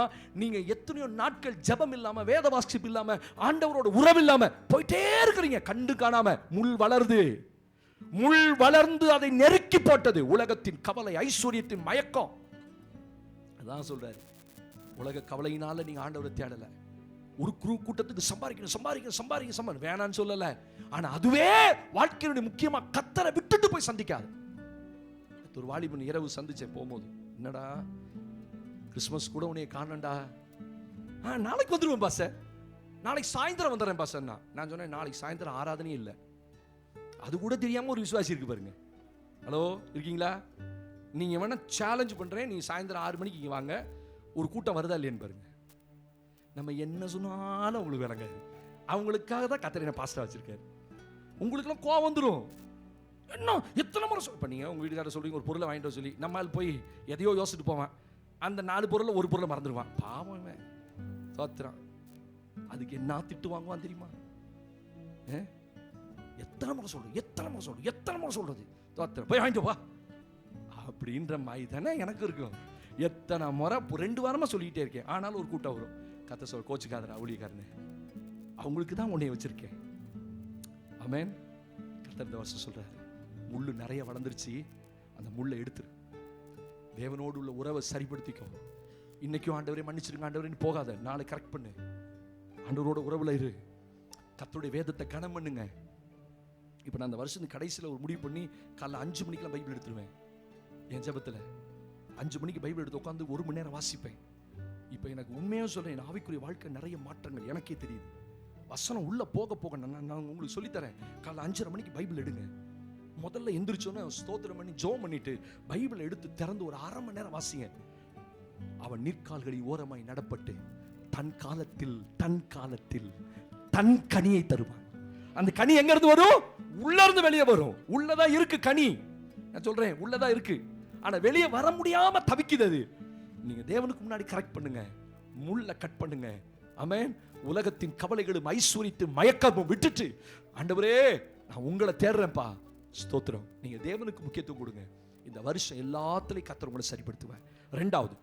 நீங்க எத்தனையோ நாட்கள் ஜெபம் இல்லாம, வேத வாசிப்பு இல்லாம, ஆண்டவரோட உறவு இல்லாம போயிட்டே இருக்கிறீங்க. கண்டு காணாம முள் வளருது. முள் வளர்ந்து அதை நெருக்கி போட்டது உலகத்தின் கவலை, ஐஸ்வர்யத்தின் மயக்கம். அதான் சொல்றாரு, உலக கவலையினால நீங்க ஆண்டவரை தேடல. ஒரு கூட்டத்துக்கு சம்பாதிக்கணும் வேணான்னு சொல்லல. ஆனா அதுவே வாழ்க்கையுடைய முக்கியமா கர்த்தரை விட்டுட்டு போய் சந்திக்காது. ஒரு வாலிபன் இரவு சந்திச்சேன் போகும்போது, என்னடா கிறிஸ்மஸ் கூட உன்னைய காணண்டா. நாளைக்கு வந்துடுவேன் பாஸ்டர், நாளைக்கு சாயந்தரம் வந்துடுறேன் பாஸ்டர். நான் சொன்னேன், நாளைக்கு சாயந்தரம் ஆராதனையும் இல்லை. அது கூட தெரியாம ஒரு விசுவாசி இருக்கு பாருங்க. ஹலோ, இருக்கீங்களா? நீங்க வேணா சேலஞ்ச் பண்றேன், நீங்க சாயந்தரம் 6 மணிக்கு இங்க வாங்க, ஒரு கூட்டம் வருதா இல்லையான்னு பாருங்க. நம்ம என்ன சொன்னாலும் அவங்களுக்கு விளங்காது. அவங்களுக்காக தான் கர்த்தர் பாஸ்டரா வச்சிருக்காரு. உங்களுக்குலாம் கோவம் வந்துடும். என்ன எத்தனை முறை இப்போ நீங்கள் உங்கள் வீட்டுக்காரர் சொல்றீங்க ஒரு பொருளை வாங்கிட்டு சொல்லி, நம்மால் போய் எதையோ யோசிச்சுட்டு போவான், அந்த 4 பொருளில் ஒரு பொருளை மறந்துடுவான். பாவம் தோத்துறான். அதுக்கு என்ன திட்டு வாங்குவான் தெரியுமா? எத்தனை முறை சொல்றது தோத்துறான், போய் வாங்கிட்டு வா அப்படின்ற மாதிரி தானே எனக்கு இருக்கும். எத்தனை முறை 2 வாரமாக சொல்லிக்கிட்டே இருக்கேன். ஆனாலும் ஒரு கூட்டம் வரும், கத்த சொல் கோச்சுக்காதரா ஊழியக்காரனு, அவங்களுக்கு தான் உன்னை வச்சிருக்கேன். ஆமென். கர்த்தர் இந்த வருஷம் சொல்றாரு, முள்ளு நிறைய வளர்ந்துருச்சு, அந்த முள்ளை எடுத்துரு. தேவனோடு உள்ள உறவை சரிப்படுத்திக்கோ. இன்னைக்கும் ஆண்டவரே மன்னிச்சிருங்க ஆண்டவரே போகாத, நாளை கரெக்ட் பண்ணு. ஆண்டவரோட உறவுல இரு. கர்த்தருடைய வேதத்தை கனம் பண்ணுங்க. இப்போ நான் அந்த வருஷத்துக்கு கடைசியில் ஒரு முடிவு பண்ணி காலைல 5 மணிக்கெல்லாம் பைபிள் எடுத்துருவேன். என் ஜெபத்தில் 5 மணிக்கு பைபிள் எடுத்து உட்காந்து 1 மணி நேரம் வாசிப்பேன். இப்போ எனக்கு உண்மையாக சொல்றேன், என் ஆவிக்குரிய வாழ்க்கை நிறைய மாற்றங்கள் எனக்கே தெரியுது. வசனம் உள்ள போக போக நான் உங்களுக்கு சொல்லித்தரேன். காலைல 5:30 மணிக்கு பைபிள் எடுங்க. முதல்ல எந்திரிச்சோன்னே ஸ்தோத்திரம் பண்ணி ஜெபம் பண்ணிட்டு பைபிளை எடுத்து திறந்து ஒரு 1/2 மணி நேரம் வாசிங்க. அவன் நீர்க்கால்களில் ஓரமாய் நடப்பட்டு தன் காலத்தில் தன் கனியை தருவான். அந்த கனி எங்க இருந்து வரும்? உள்ள இருந்து வெளியே வரும். உள்ளதான் இருக்கு கனி. நான் சொல்றேன், உள்ளதான் இருக்கு. ஆனா வெளியே வர முடியாம தவிக்குது. அது நீங்க தேவனுக்கு முன்னாடி கரெக்ட் பண்ணுங்க, முள்ள கட் பண்ணுங்க. ஆமென். உலகத்தின் கவலைகளும் ஐஸ்வரியத்தின் மயக்கமும் விட்டுட்டு, ஆண்டவரே நான் உங்களை தேடுறேன்ப்பா, ஸ்தோத்திரம். நீங்க தேவனுக்கு முக்கியத்துவம் கொடுங்க. இந்த வருஷம் எல்லாத்துலயும் கர்த்தர் உங்களை சரிப்படுத்துவார். 2வது,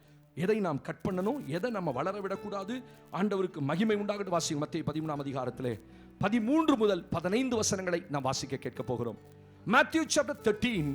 எதை நாம் கட் பண்ணணும், எதை நம்ம வளர விடக்கூடாது, ஆண்டவருக்கு மகிமை உண்டாகட்டும். வாசிங்க மத்தேயு 13ஆம் அதிகாரத்திலே 13 முதல் 15 வசனங்களை நாம் வாசிக்க கேட்க போகிறோம். Matthew chapter 13,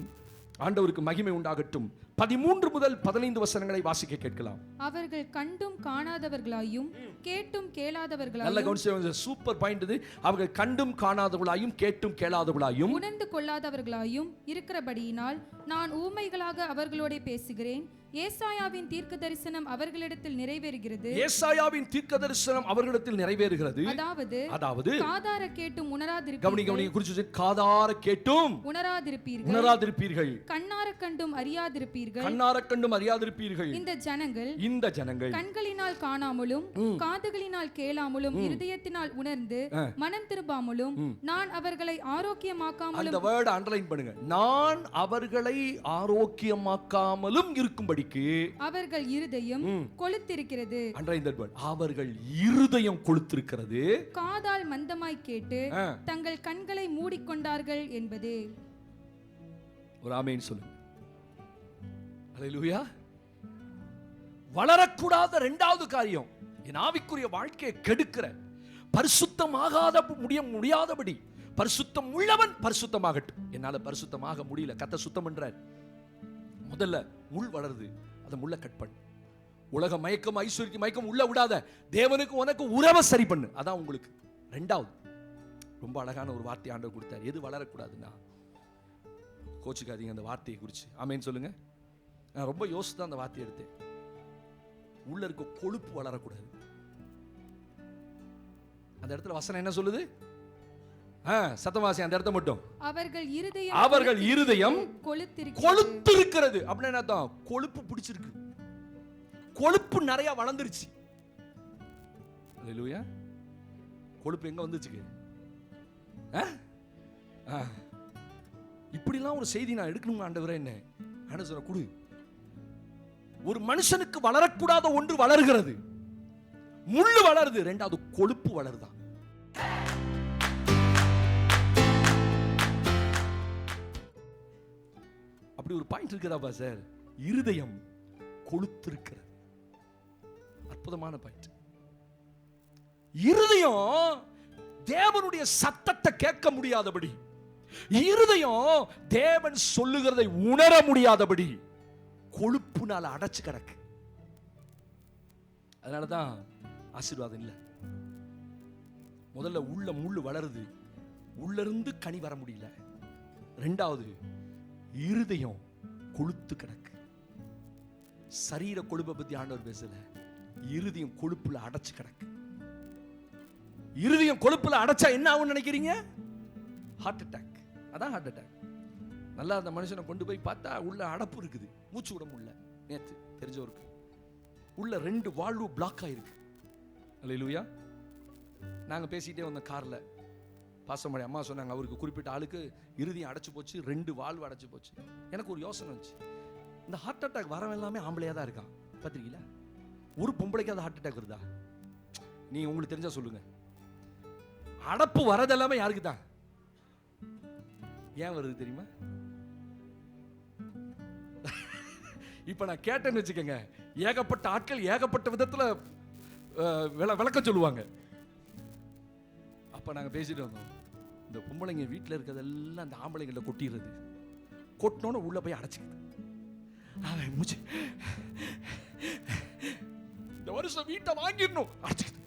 ஆண்டவருக்கு மகிமை உண்டாகட்டும். 13 முதல் 15 வசனங்களை வாசிக்க கேட்கலாம். அவர்கள் கண்டும் காணாதவர்களாயும் கேட்டும் கேளாதவர்களாயும், நல்ல கவனிச்சு, சூப்பர் பாயிண்ட் இது. அவர்கள் கண்டும் காணாதவர்களாயும் கேட்டும் கேளாதவர்களாயும் உணர்ந்து கொள்ளாதவர்களாயும் இருக்கிறபடியினால் நான் ஊமைகளாக அவர்களோட பேசுகிறேன். ஏசாயாவின் தீர்க்க தரிசனம் அவர்களிடத்தில் நிறைவேறுகிறது. ஏசாயாவின் தீர்க்க தரிசனம் அவர்களிடத்தில் நிறைவேறுகிறது. அதாவது காதார கேட்டும் உணராதிருப்பீர்கள். கவனிங்க, குறிச்சு, காதார கேட்டும் உணராதிருப்பீர்கள், கண்ணார கண்டும் அறியாதிருப்பீர்கள். இந்த ஜனங்கள் கண்களினால் காணாமலும் காதுகளினால் கேளாமலும் இருதயத்தினால் உணர்ந்து மனம் திரும்பாமலும் நான் அவர்களை ஆரோக்கியமாக்காமலும், அந்த வேர்ட் அண்டர்லைன் பண்ணுங்க, நான் அவர்களை ஆரோக்கியமாக்காமலும் இருக்கும்படிக்கு அவர்கள் இருதயம் கொழுத்திருக்கிறது. அண்டர்லைன் தட் வேர்ட், அவர்கள் இருதயம் கொழுத்திருக்கிறது, காதால் மந்தமாய் கேட்டு தங்கள் கண்களை மூடிக்கொண்டார்கள் என்பதே. ஒரு ஆமென் சொல்லுங்க. அல்லேலூயா. வளரக்கூடாத 2வது காரியம், என் ஆவிக்குரிய வாழ்க்கையை கெடுக்கிற, பரிசுத்தமாகாத முடியாதபடி, பரிசுத்தம் உள்ளவன் பரிசுத்தமாகட்டும். என்னால பரிசுத்தமாக முடியல, கர்த்தர் சுத்தம் பண்றார். முதல்ல முள் வளருது, அதை முள்ள கட் பண்ணு. உலக மயக்கம் ஐஸ்வர்யத்தின் மயக்கம் உள்ள விடாத, தேவனுக்கு உனக்கு உறவை சரி பண்ணு. அதான் உங்களுக்கு 2வது. ரொம்ப அழகான ஒரு வார்த்தை ஆண்டவர் கொடுத்தார். எது வளரக்கூடாதுன்னா, கோச்சுக்காதீங்க அந்த வார்த்தையை குறித்து. ஆமென் சொல்லுங்க. நான் ரொம்ப யோசித்து அந்த வார்த்தையை எடுத்தேன். உள்ள இருக்க கொழுப்பு வளரக்கூடாது. அந்த இடத்துல வசனம் என்ன சொல்லுது? சத்தவாசி அந்த இடத்த மட்டும், அவர்கள் இருதயம் கொழுத்திருக்கிறது. அப்படின்னா என்ன அர்த்தம்? கொழுப்பு பிடிச்சிருக்கு, கொழுப்பு நிறைய வளர்ந்துருச்சு. அல்லேலூயா. கொழுப்பு எங்க வந்துச்சு? இப்படிலாம் ஒரு செய்தி நான் எடுக்கணும் ஆண்டவரே. என்ன ஆண்டவர் சொல்ற, குடு. ஒரு மனுஷனுக்கு வளரக்கூடாத ஒன்று வளர்கிறது, முள்ளு வளருது. 2வது கொழுப்பு வளருதான். அப்படி ஒரு பாயிண்ட் இருக்குதாப்பா சார்? இருதயம் கொழுத்திருக்கிறது. அற்புதமான பாயிண்ட். இருதயம் தேவனுடைய சத்தத்தை கேட்க முடியாதபடி, இருதயம் தேவன் சொல்லுகிறதை உணர முடியாதபடி கொழுப்புனால அடைச்சு கிடக்கு. அதனாலதான் ஆசீர்வாதம் இல்லை. முதல்ல உள்ள முள்ளு வளருது, உள்ள இருந்து கனி வர முடியல. 2வது இருதயம் கொழுத்து கிடக்கு. சரீர கொழுப்பை பத்தி ஆண்டவர் பேசல, இருதயம் கொழுப்புல அடைச்சு கிடக்கு. இருதயம் கொழுப்புல அடைச்சா என்ன ஆகும் நினைக்கிறீங்க? Heart attack. அதான் ஹார்ட் அட்டாக். நல்லா அந்த மனுஷனை கொண்டு போய் பார்த்தா உள்ள அடப்பு இருக்குது, மூச்சு விட முடியல. நேற்று தெரிஞ்சவருக்கு உள்ள 2 வால்வு பிளாக் ஆயிருக்கு. அல்லேலூயா. நாங்க பேசிக்கிட்டே வந்த கார்ல பாசமணி அம்மா சொன்னாங்க, அவருக்கு குறிப்பிட்ட ஆளுக்கு இருதயம் அடைச்சு போச்சு, 2 வால்வு அடைச்சு போச்சு. எனக்கு ஒரு யோசனை வந்துச்சு, இந்த ஹார்ட் அட்டாக் வரவன் எல்லாமே ஆம்பளையா தான் இருக்கான். பார்த்திருக்கீங்களா? ஒரு பொம்பளைக்கு அது ஹார்ட் அட்டாக் வருதா? நீங்க உங்களுக்கு தெரிஞ்சா சொல்லுங்க. அடப்பு வரதெல்லாமே யாருக்கு தான்? ஏன் வருது தெரியுமா? இப்ப நான் கேட்டேன்னு வச்சுக்கோங்க, ஏகப்பட்ட ஆட்கள் ஏகப்பட்ட விதத்துல விளக்கம் சொல்லுவாங்க. அப்ப நாங்க பேசிட்டு வந்தோம், இந்த பொம்பளைங்க வீட்டுல இருக்கிறதெல்லாம் அந்த ஆம்பளைங்கள கொட்டிடுறது, கொட்டினோன்னு உள்ள போய் அடைச்சிக்குது. அவன் மூச்சு, இந்த வருஷம் வீட்டை வாங்கிடணும், அடைச்சிக்குது.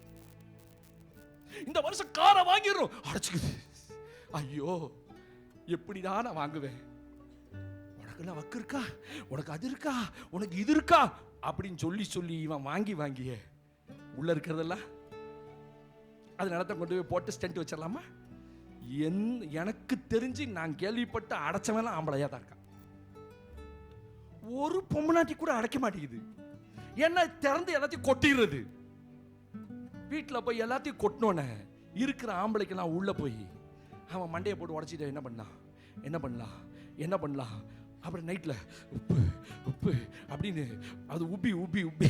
இந்த வருஷம் காரை வாங்கிடணும், அடைச்சிக்குது. ஐயோ, எப்படிதான் நான் வாங்குவேன்? உனக்கு வக்கு இருக்கா, உனக்கு அது இருக்கா, உனக்கு இது இருக்கா அப்படின்னு சொல்லி சொல்லி இவன் வாங்கிய உள்ள இருக்கிறதெல்லாம் அது நிலத்தை கொண்டு போய் போட்டு ஸ்டென்ட் வச்சிடலாமா? எனக்கு தெரிஞ்சு நான் கேள்விப்பட்ட அடைச்சவெல்லாம் ஆம்பளையா தான் இருக்கான். ஒரு பொம்மநாட்டி கூட அடைக்க மாட்டேங்குது. என்ன திறந்து எல்லாத்தையும் கொட்டிடுறது. வீட்டில் போய் எல்லாத்தையும் கொட்டினோன்னே இருக்கிற ஆம்பளைக்கெல்லாம் உள்ள போய் அவன் மண்டையை போட்டு உடச்சிட்டு என்ன பண்ணலாம் அப்புறம் நைட்டில் உப்பு உப்பு அப்படின்னு அது உப்பி உப்பி உப்பி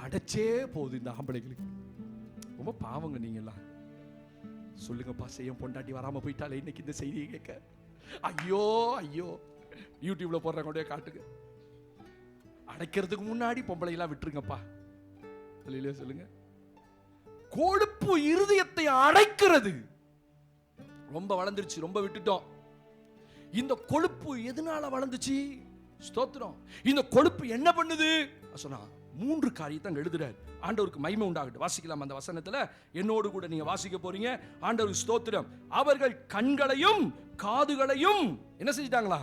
அடைச்சே போகுது இந்த ஆம்பளைங்களுக்கு. ரொம்ப பாவங்க நீங்கெல்லாம். சொல்லுங்கப்பா, செய்ய பொண்டாட்டி வராமல் போயிட்டாலே இன்னைக்கு இந்த செய்தியை கேட்க. ஐயோ ஐயோ, யூடியூப்ல போடுற கொண்டே காட்டுங்க. அடைக்கிறதுக்கு முன்னாடி பொம்பளையெல்லாம் விட்டுருங்கப்பா. சொல்லுங்க. கொழுப்பு இருதயத்தை அடைக்கிறது. ரொம்ப வளர்ந்துருச்சு, ரொம்ப விட்டுட்டோம். இந்த கொழுப்பு எதனால வளர்ந்துச்சு? ஸ்தோத்திரம். இந்த கொழுப்பு என்ன பண்ணுது சொன்னா 3 காரியத்தை எழுதுறாரு. ஆண்டவருக்கு மகிமை உண்டாகட்டும். வாசிக்கலாம் அந்த வசனத்துல, என்னோடு கூட நீங்க வாசிக்க போறீங்க. ஆண்டவருக்கு ஸ்தோத்திரம். அவர்கள் கண்களையும் காதுகளையும் என்ன செஞ்சிட்டாங்களா?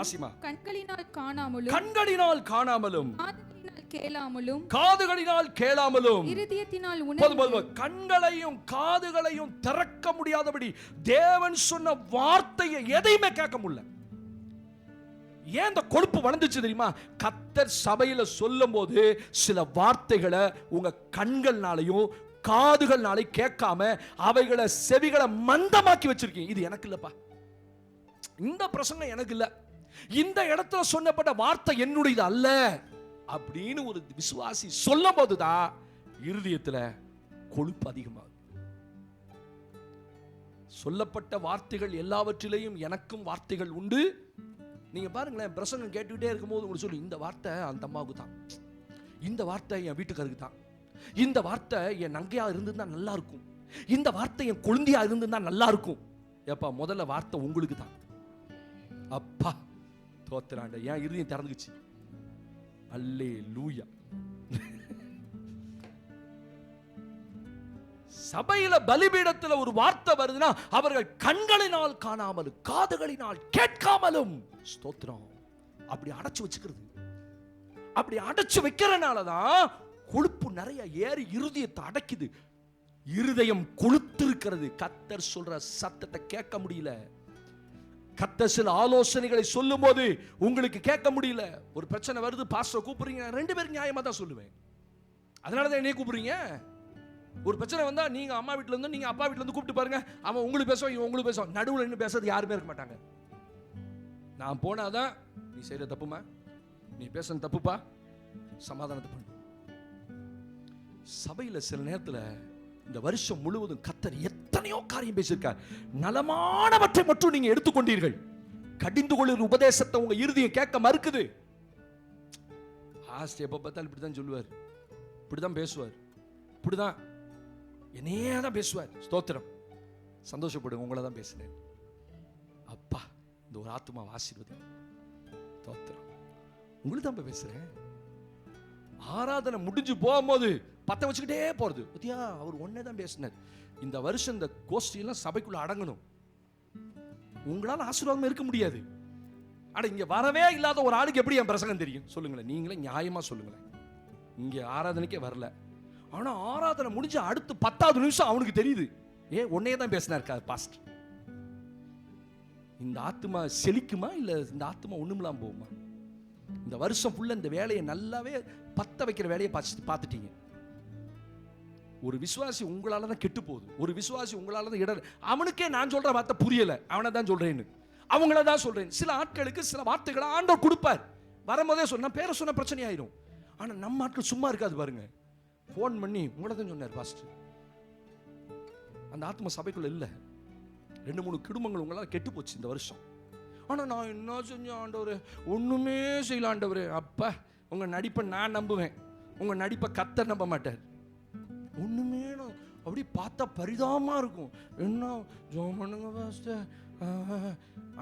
வாசிமா. கண்களினால் காணாமலும் காதுகளினால் கேளாமலும் இருதயத்தினால் கண்களையும் காதுகளையும் திறக்க முடியாதபடி தேவன் சொன்ன வார்த்தையை எதையுமே கேட்க முடியல. ஏன் இந்த கொழுப்பு வளர்ந்துச்சு தெரியுமா? கர்த்தர் சபையில சொல்லும் போது சில வார்த்தைகளை உங்க கண்கள்னாலையும் காதுகள்னாலையும் கேட்காம அவைகளை செவிகளை மந்தமாக்கி வச்சிருக்கீங்க. இது எனக்கு இல்லப்பா, இந்த பிரசங்கம் எனக்கு இல்ல, இந்த இடத்துல சொன்னப்பட்ட வார்த்தை என்னுடையது அல்ல அப்படின்னு ஒரு விசுவாசி சொல்லும் போதுதான் இருதயத்துல கொழுப்பு அதிகமாகும். சொல்லப்பட்ட வார்த்தைகள் எல்லாவற்றிலையும் எனக்கும் வார்த்தைகள் உண்டு. நீங்க பாருங்களேன், பிரசங்கம் கேட்டுக்கிட்டே இருக்கும்போது உங்களுக்கு சொல்லு, இந்த வார்த்தை அந்த அம்மாவுக்கு தான், இந்த வார்த்தை என் வீட்டுக்காருக்கு தான், இந்த வார்த்தை என் நங்கையா இருந்திருந்தா நல்லா இருக்கும், இந்த வார்த்தை என் கொழுந்தியா இருந்திருந்தா நல்லா இருக்கும். ஏப்பா, முதல்ல வார்த்தை உங்களுக்கு தான். அப்பா தோத்துறாண்ட, என் இருதயம் திறந்துக்குச்சு. அல்லேலூயா. சபையில பலிபீடத்துல ஒரு வார்த்தை வருதுன்னா அவர்கள் கண்களினால் காணாமலும் காதுகளினால் கேட்காமலும், ஸ்தோத்திரம், அப்படி அடைச்சு வச்சுக்கிறது. அப்படி அடைச்சு வைக்கிறனாலதான் கொழுப்பு நிறைய ஏறி இருதயத்தை அடைக்குது. இருதயம் கொழுத்திருக்கிறது. கர்த்தர் சொல்ற சத்தத்தை கேட்க முடியல. கர்த்தர் சில ஆலோசனைகளை சொல்லும் போது உங்களுக்கு கேட்க முடியல. ஒரு பிரச்சனை வருது, பாஸ்டர் கூப்பிடுறீங்க, 2 பேரும் நியாயமா தான் சொல்லுவேன், அதனாலதான் என்னைய கூப்பிடுறீங்க. ஒரு பிரச்சனை வந்தா நீங்க அம்மா வீட்டுல இருந்து நீங்க அப்பா வீட்டுல இருந்து கூப்பிட்டு பாருங்க, அவன் உங்களுக்கு பேசுவான், இவன் உங்களுக்கு பேசுவான், நடுவுல இன்னும் பேசுறது யாருமே இருக்க மாட்டாங்க. நான் போனாதான் நீ செய்யற தப்புமா, நீ பேசுற தப்புப்பா, சமாதானத்தை பண்ணு. சபையில சில நேரத்துல இந்த வருஷம் முழுவதும் கர்த்தர் எத்தனையோ காரியம் பேசியிருக்கார். நலமானவற்றை மட்டும் நீங்க எடுத்துக்கொண்டீர்கள். கடிந்து கொள்ளுற உபதேசத்தை உங்க இருதயம் கேட்க மறுக்குது. ஆஸ்ட் எப்ப பார்த்தாலும் இப்படிதான் சொல்லுவார், இப்படிதான் பேசுவார், இப்படிதான் என்னையே தான் பேசுவார். ஸ்தோத்திரம், சந்தோஷப்படுங்க, உங்களை தான் பேசுறேன். அப்பா, இந்த ஒரு ஆத்துமா ஆசீர்வதிங்க. ஸ்தோத்திரம், உங்களுக்கு தான் பேசுறேன். ஆராதனை முடிஞ்சு போகும்போது பத்த வச்சுக்கிட்டே போறது பத்தியா, அவர் ஒன்னே தான் பேசினார். இந்த வருஷம் இந்த கோஷ்டியெல்லாம் சபைக்குள்ள அடங்கணும். உங்களால ஆசீர்வாதம் இருக்க முடியாது. ஆனா இங்க வரவே இல்லாத ஒரு ஆளுக்கு எப்படி என் பிரசங்கம் தெரியும்? சொல்லுங்களேன், நீங்களே நியாயமா சொல்லுங்களேன். இங்க ஆராதனைக்கே வரல, ஆனா ஆராதனை முடிஞ்ச அடுத்து 10வது நிமிஷம் அவனுக்கு தெரியுது, ஒன்னே தான் பேசினார் பாஸ்டர். இந்த ஆத்துமா செழிக்குமா இல்ல இந்த ஆத்துமா ஒண்ணுமில்லாம போகுமா? இந்த வருஷம் ஃபுல்லா இந்த வேலையை நல்லாவே பத்த வைக்கிற வேலையை பார்த்துட்டீங்க. ஒரு விசுவாசி உங்களால தான் கெட்டு போகுது. ஒரு விசுவாசி உங்களால தான் இடர். அவனுக்கே நான் சொல்ற வார்த்தை புரியல, அவனை தான் சொல்றேன்னு, அவங்கள தான் சொல்றேன். சில ஆட்களுக்கு சில வார்த்தைகளை ஆண்டவர் கொடுப்பார். வரும்போதே சொன்னா பேரை சொன்ன பிரச்சனை ஆயிரும். ஆனா நம்ம ஆட்கள் சும்மா இருக்காது பாருங்க. போன் பண்ணி உங்களை தான் சொன்னார் பாஸ்டர், அந்த ஆத்ம சபைக்குள்ள இல்ல, 2-3 குடும்பங்கள் உங்களால கெட்டு போச்சு இந்த வருஷம். ஆனா நான் என்ன செஞ்சேன் ஆண்டவரே? ஒண்ணுமே செய்யல ஆண்டவரே. அப்ப உங்க நடிப்பை நான் நம்புவேன், உங்க நடிப்பை கர்த்தர் நம்ப மாட்டார். ஒண்ணுமே அப்படி பார்த்தா பரிதாபமா இருக்கும். என்ன ஜெபம் பண்ணுங்க பாஸ்டர்,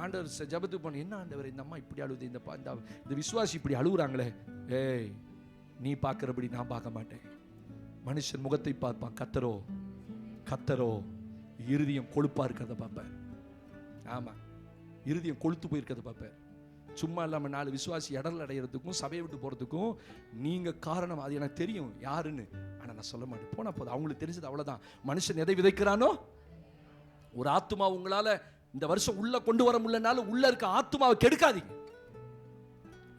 ஆண்டவர் ஜெபத்துக்கு போன, என்ன ஆண்டவர் இந்த அம்மா இப்படி அழுது, இந்த விசுவாசி இப்படி அழுகுறாங்களே. ஏய், நீ பார்க்கிறபடி நான் பார்க்க மாட்டேன். மனுஷன் முகத்தை பார்ப்பான், கர்த்தரோ இருதயம் கொழுப்பா இருக்கிறத பார்ப்பேன். ஆமா, இருதயம் கொழுத்து போயிருக்கிறத பார்ப்பேன். சும்மா இல்லாமல் 4 விசுவாசி இடல் அடைகிறதுக்கும் சபையை விட்டு போகிறதுக்கும் நீங்கள் காரணம். அது எனக்கு தெரியும் யாருன்னு, ஆனால் நான் சொல்ல மாட்டேன். போனால் போதும், அவங்களுக்கு தெரிஞ்சது அவ்வளோதான். மனுஷன் எதை விதைக்கிறானோ, ஒரு ஆத்துமா உங்களால் இந்த வருஷம் உள்ள கொண்டு வர முடியலனாலும் உள்ள இருக்க ஆத்துமாவை கெடுக்காதீங்க.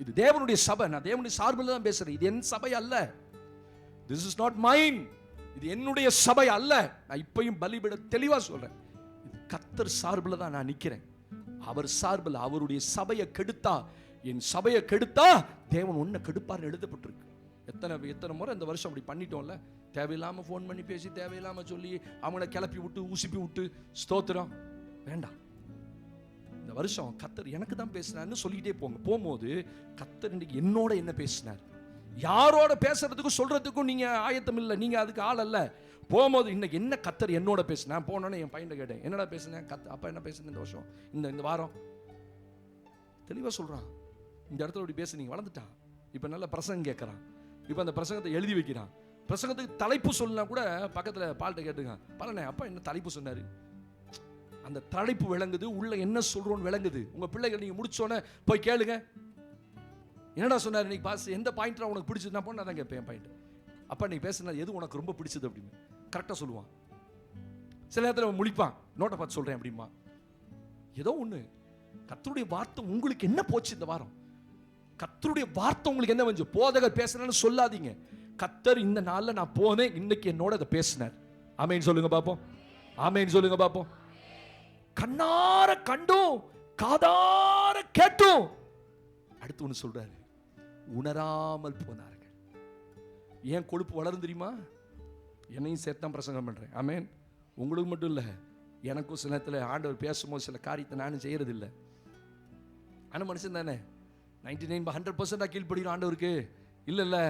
இது தேவனுடைய சபை, நான் தேவனுடைய சார்பில் தான் பேசுறேன். இது என் சபை அல்ல. This is not mine. இது என்னுடைய சபை அல்ல. நான் இப்பயும் பலிபீட தெளிவா சொல்றேன். இது கர்த்தர் சார்பில் தான் நான் நிக்கிறேன். அவர் சார்பில். அவருடைய சபையை கெடுத்தா, என் சபையை கெடுத்தா தேவன் ஒன்ன கெடுப்பார்னு எழுதப்பட்டிருக்கு. எத்தனை முறை இந்த வருஷம் அப்படி பண்ணிட்டோம்ல. தேவையில்லாம ஃபோன் பண்ணி பேசி, தேவையில்லாம சொல்லி அவங்கள கிளப்பி விட்டு உசுப்பி விட்டு. ஸ்தோத்திரம் வேண்டாம். இந்த வருஷம் கர்த்தர் எனக்கு தான் பேசினார்னு சொல்லிக்கிட்டே போங்க. போகும்போது கர்த்தர் இன்னைக்கு என்னோட என்ன பேசினார், யாரோட பேசுறதுக்கும் சொல்றதுக்கும் நீங்க ஆயத்தம் இல்லை, நீங்க அதுக்கு ஆள் அல்ல. போகும்போது இன்னைக்கு என்ன கர்த்தர் என்னோட பேசினேன். போனோன்னே என் பையன் கேட்டேன், என்னடா பேசுனேன் அப்பா, என்ன பேசுனேன் இந்த வருஷம், இந்த வாரம். தெளிவா சொல்றான். இந்த இடத்துல இப்படி பேசுனீங்க, வளர்ந்துட்டான். இப்ப நல்ல பிரசங்கம் கேட்கறான். இப்ப அந்த பிரசங்கத்தை எழுதி வைக்கிறான். பிரசங்கத்துக்கு தலைப்பு சொல்லினா கூட பக்கத்துல பால்ட்ட கேட்டுங்க, பாலனே அப்பா என்ன தலைப்பு சொன்னாரு. அந்த தலைப்பு விளங்குது, உள்ள என்ன சொல்றோன்னு விளங்குது. உங்க பிள்ளைகள் நீங்க முடிச்சோன்னே போய் கேளுங்க, என்னடா சொன்னார் இன்னைக்கு பாஸ், எந்த பாயிண்ட் உனக்கு பிடிச்சது. நான் போன தான் கேட்பேன் பாயிண்ட். அப்பா நீ பேசுனது எது உனக்கு ரொம்ப பிடிச்சது அப்படின்னு கரெக்டாக சொல்லுவான். சில நேரத்தில் முழிப்பான், நோட்டை பார்த்து சொல்றேன் அப்படிமா. ஏதோ ஒன்று கர்த்தருடைய வார்த்தை உங்களுக்கு என்ன போச்சு இந்த வாரம், கர்த்தருடைய வார்த்தை உங்களுக்கு என்ன வந்து. போதகர் பேசுறேன்னு சொல்லாதீங்க. கர்த்தர் இந்த நாளில் நான் போனேன், இன்னைக்கு என்னோட அதை பேசினார். ஆமேன்னு சொல்லுங்க பாப்போம். ஆமேன்னு சொல்லுங்க பாப்போம். கண்ணார கண்டும் காதார கேட்டும். அடுத்து ஒன்று சொல்றாரு, உணராமல் போனார்கள். ஏன் கொழுப்பு வளரும் தெரியுமா? என்னையும் சேர்த்தான் பிரசங்கம் பண்றேன். ஆமேன். உங்களுக்கு மட்டும் இல்லை, எனக்கும் சில நேரத்தில் ஆண்டவர் பேசும்போது சில காரியத்தை நானும் செய்யறது இல்லை. ஆனால் மனுஷன் தானே 99% கீழ்படுகிறோம் ஆண்டவருக்கு. இல்லை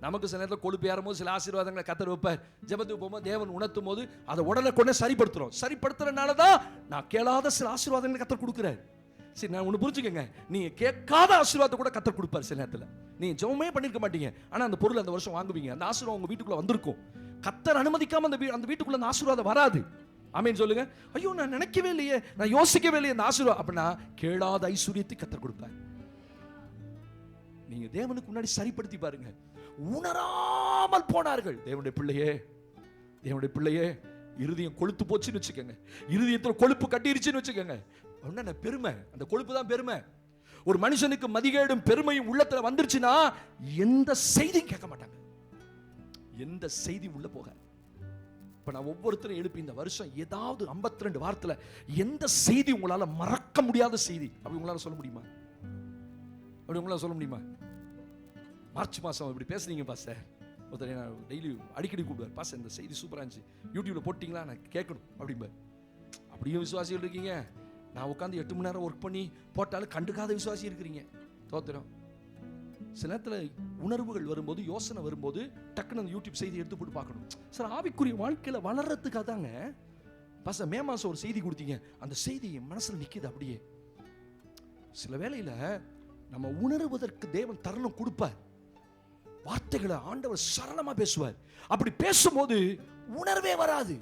நமக்கு சில நேரத்தில் கொழுப்பு ஏறும்போது சில ஆசீர்வாதங்களை கர்த்தர் வைப்பார். ஜெபத்துக்கு போகும்போது தேவன் உணர்த்தும் போது அதை உடனே கொண்டு சரிப்படுத்துறோம். சரிப்படுத்துறதுனால தான் நான் கேளாத சில ஆசீர்வாதங்களை கர்த்தர் கொடுக்குறாரு. சரி, நான் ஒன்று புரிஞ்சுக்கங்க, நீங்க கேட்காத ஆசீர்வாதத்தை கூட கர்த்தர் கொடுப்பார். சில நேரத்தில் நீங்க ஜெபமே பண்ணிருக்க மாட்டீங்க, ஆனா அந்த பொருள் அந்த வருஷம் வாங்குவீங்க. அந்த ஆசீர்வாதம் உங்க வீட்டுக்குள்ள வந்திருக்கும். கர்த்தர் அனுமதிக்காம அந்த வீட்டுக்குள்ள அந்த ஆசீர்வாதம் வராது. ஆமேன்னு சொல்லுங்க. ஐயோ நான் நினைக்கவே இல்லையே, நான் யோசிக்கவே இல்லையே அந்த ஆசீர்வாதம் அப்படின்னா, கேளாத ஐஸ்வர்யத்தை கர்த்தர் கொடுப்பார். நீங்க தேவனுக்கு முன்னாடி சரிப்படுத்தி பாருங்க. உணராமல் போனார்கள். தேவனுடைய பிள்ளையே இருதயம் கொழுத்து போச்சுன்னு வச்சுக்கோங்க, இருதயத்தில் கொழுப்பு கட்டிருச்சுன்னு வச்சுக்கோங்க. என்ன பெருமை, அந்த கொழுப்பு தான் பெருமை. ஒரு மனுஷனுக்கு மதிகேடும் பெருமையும் உள்ளத்துல வந்துருச்சுன்னா எந்த செய்தியும் கேட்க மாட்டாங்க, எந்த செய்தி உள்ள போக. இப்ப நான் ஒவ்வொருத்தரும் எழுப்பி இந்த வருஷம் ஏதாவது 52 வாரத்துல எந்த செய்தி உங்களால மறக்க முடியாத செய்தி அப்படி உங்களால சொல்ல முடியுமா? மார்ச் மாசம் இப்படி பேசுறீங்க பாஸ்டர், ஒருத்தர் நான் டெய்லி அடிக்கடி கூப்பிடுவார், பாஸ்டர் இந்த செய்தி சூப்பரா இருந்துச்சு, யூடியூப்ல போட்டிங்களா, நான் கேட்கணும் அப்படிம்பார். அப்படியும் விசுவாசிகள் இருக்கீங்க. நான் உட்காந்து 8 மணி நேரம் ஒர்க் பண்ணி போட்டாலும் கண்டுக்காத விசுவாசி இருக்கிறீங்க. தோத்திரம். சில நேரத்தில் உணர்வுகள் வரும்போது, யோசனை வரும்போது டக்குன்னு அந்த யூடியூப் செய்தி எடுத்து போட்டு பார்க்கணும். சார் ஆவிக்குரிய வாழ்க்கையில் வளர்றதுக்காக தாங்க பாஸ்டர் மே மாதம் ஒரு செய்தி கொடுத்தீங்க, அந்த செய்தி என் மனசில் நிற்கிது அப்படியே. சில வேளையில் நம்ம உணர்வதற்கு தேவன் தருணம் கொடுப்பார். வார்த்தைகளை ஆண்டவர் சரளமா பேசுவார். அப்படி பேசும்போது உணர்வே வராது.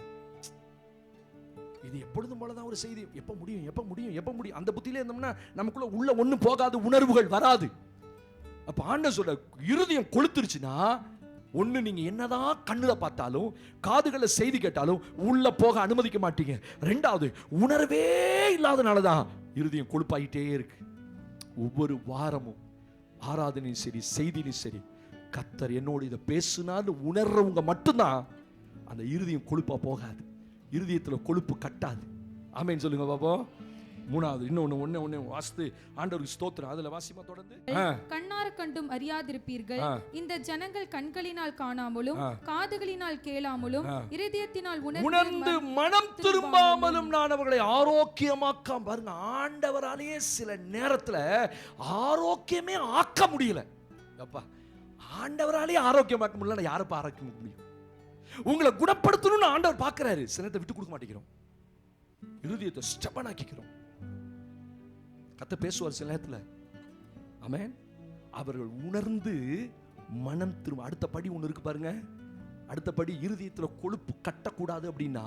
இது எப்பொழுதும் போலதான் ஒரு செய்தி, எப்ப முடியும் அந்த புத்தியிலே இருந்தோம்னா நமக்குள்ள உள்ள ஒண்ணும் போகாது, உணர்வுகள் வராது. அப்ப ஆண்டவர் சொல்ற, இருதயம் கொளுத்துருச்சுன்னா ஒண்ணு நீங்க என்னதான் கண்ணுல பார்த்தாலும் காதுகளை செய்தி கேட்டாலும் உள்ள போக அனுமதிக்க மாட்டீங்க. ரெண்டாவது, உணர்வே இல்லாதனாலதான் இருதயம் கொழுப்பாயிட்டே இருக்கு. ஒவ்வொரு வாரமும் ஆராதனையும் சரி செய்தியும் சரி, கர்த்தர் என்னோடு இதை பேசுனான்னு உணர்றவங்க மட்டும்தான் அந்த இருதயம் கொழுப்பா போகாது, இருதயத்துல கொழுப்பு கட்டாது. ஆமேன்னு சொல்லுங்க பாப்பா. மூணாவது இன்னொன்னு வாசித்து ஆண்டவருக்கு ஸ்தோத்திரம். அதுல வாசிமா தொடர்ந்து, கண்ணார கண்டும் அறியாதிருப்பீர்கள், இந்த ஜனங்கள் கண்களினால் காணாமலும் காதுகளினால் கேளாமலும் இருதயத்தினால் உணர்ந்து மனம் திரும்பாமலும் நான் அவர்களை ஆரோக்கியமாக்காம. பாருங்க, ஆண்டவராலேயே சில நேரத்துல ஆரோக்கியமே ஆக்க முடியல. அப்பா, ஆண்டவராலேயே ஆரோக்கியமாக்க முடியல, யாருப்பா ஆரோக்கியமாக்க முடியும்? உங்களை குணப்படுத்தணும்னு ஆண்டவர் பார்க்கிறாரு. சில நேரத்தை விட்டு கொடுக்க மாட்டேங்கிறோம், இருதயத்தை ஸ்டெபன் ஆக்கிக்கிறோம். கர்த்தர் பேசுவார் சில நேரத்தில். ஆமென். அவர்கள் உணர்ந்து மனம் திரும்ப. அடுத்த படி ஒன்று இருக்கு பாருங்க. அடுத்த படி, இருதயத்தில் கொழுப்பு கட்டக்கூடாது அப்படின்னா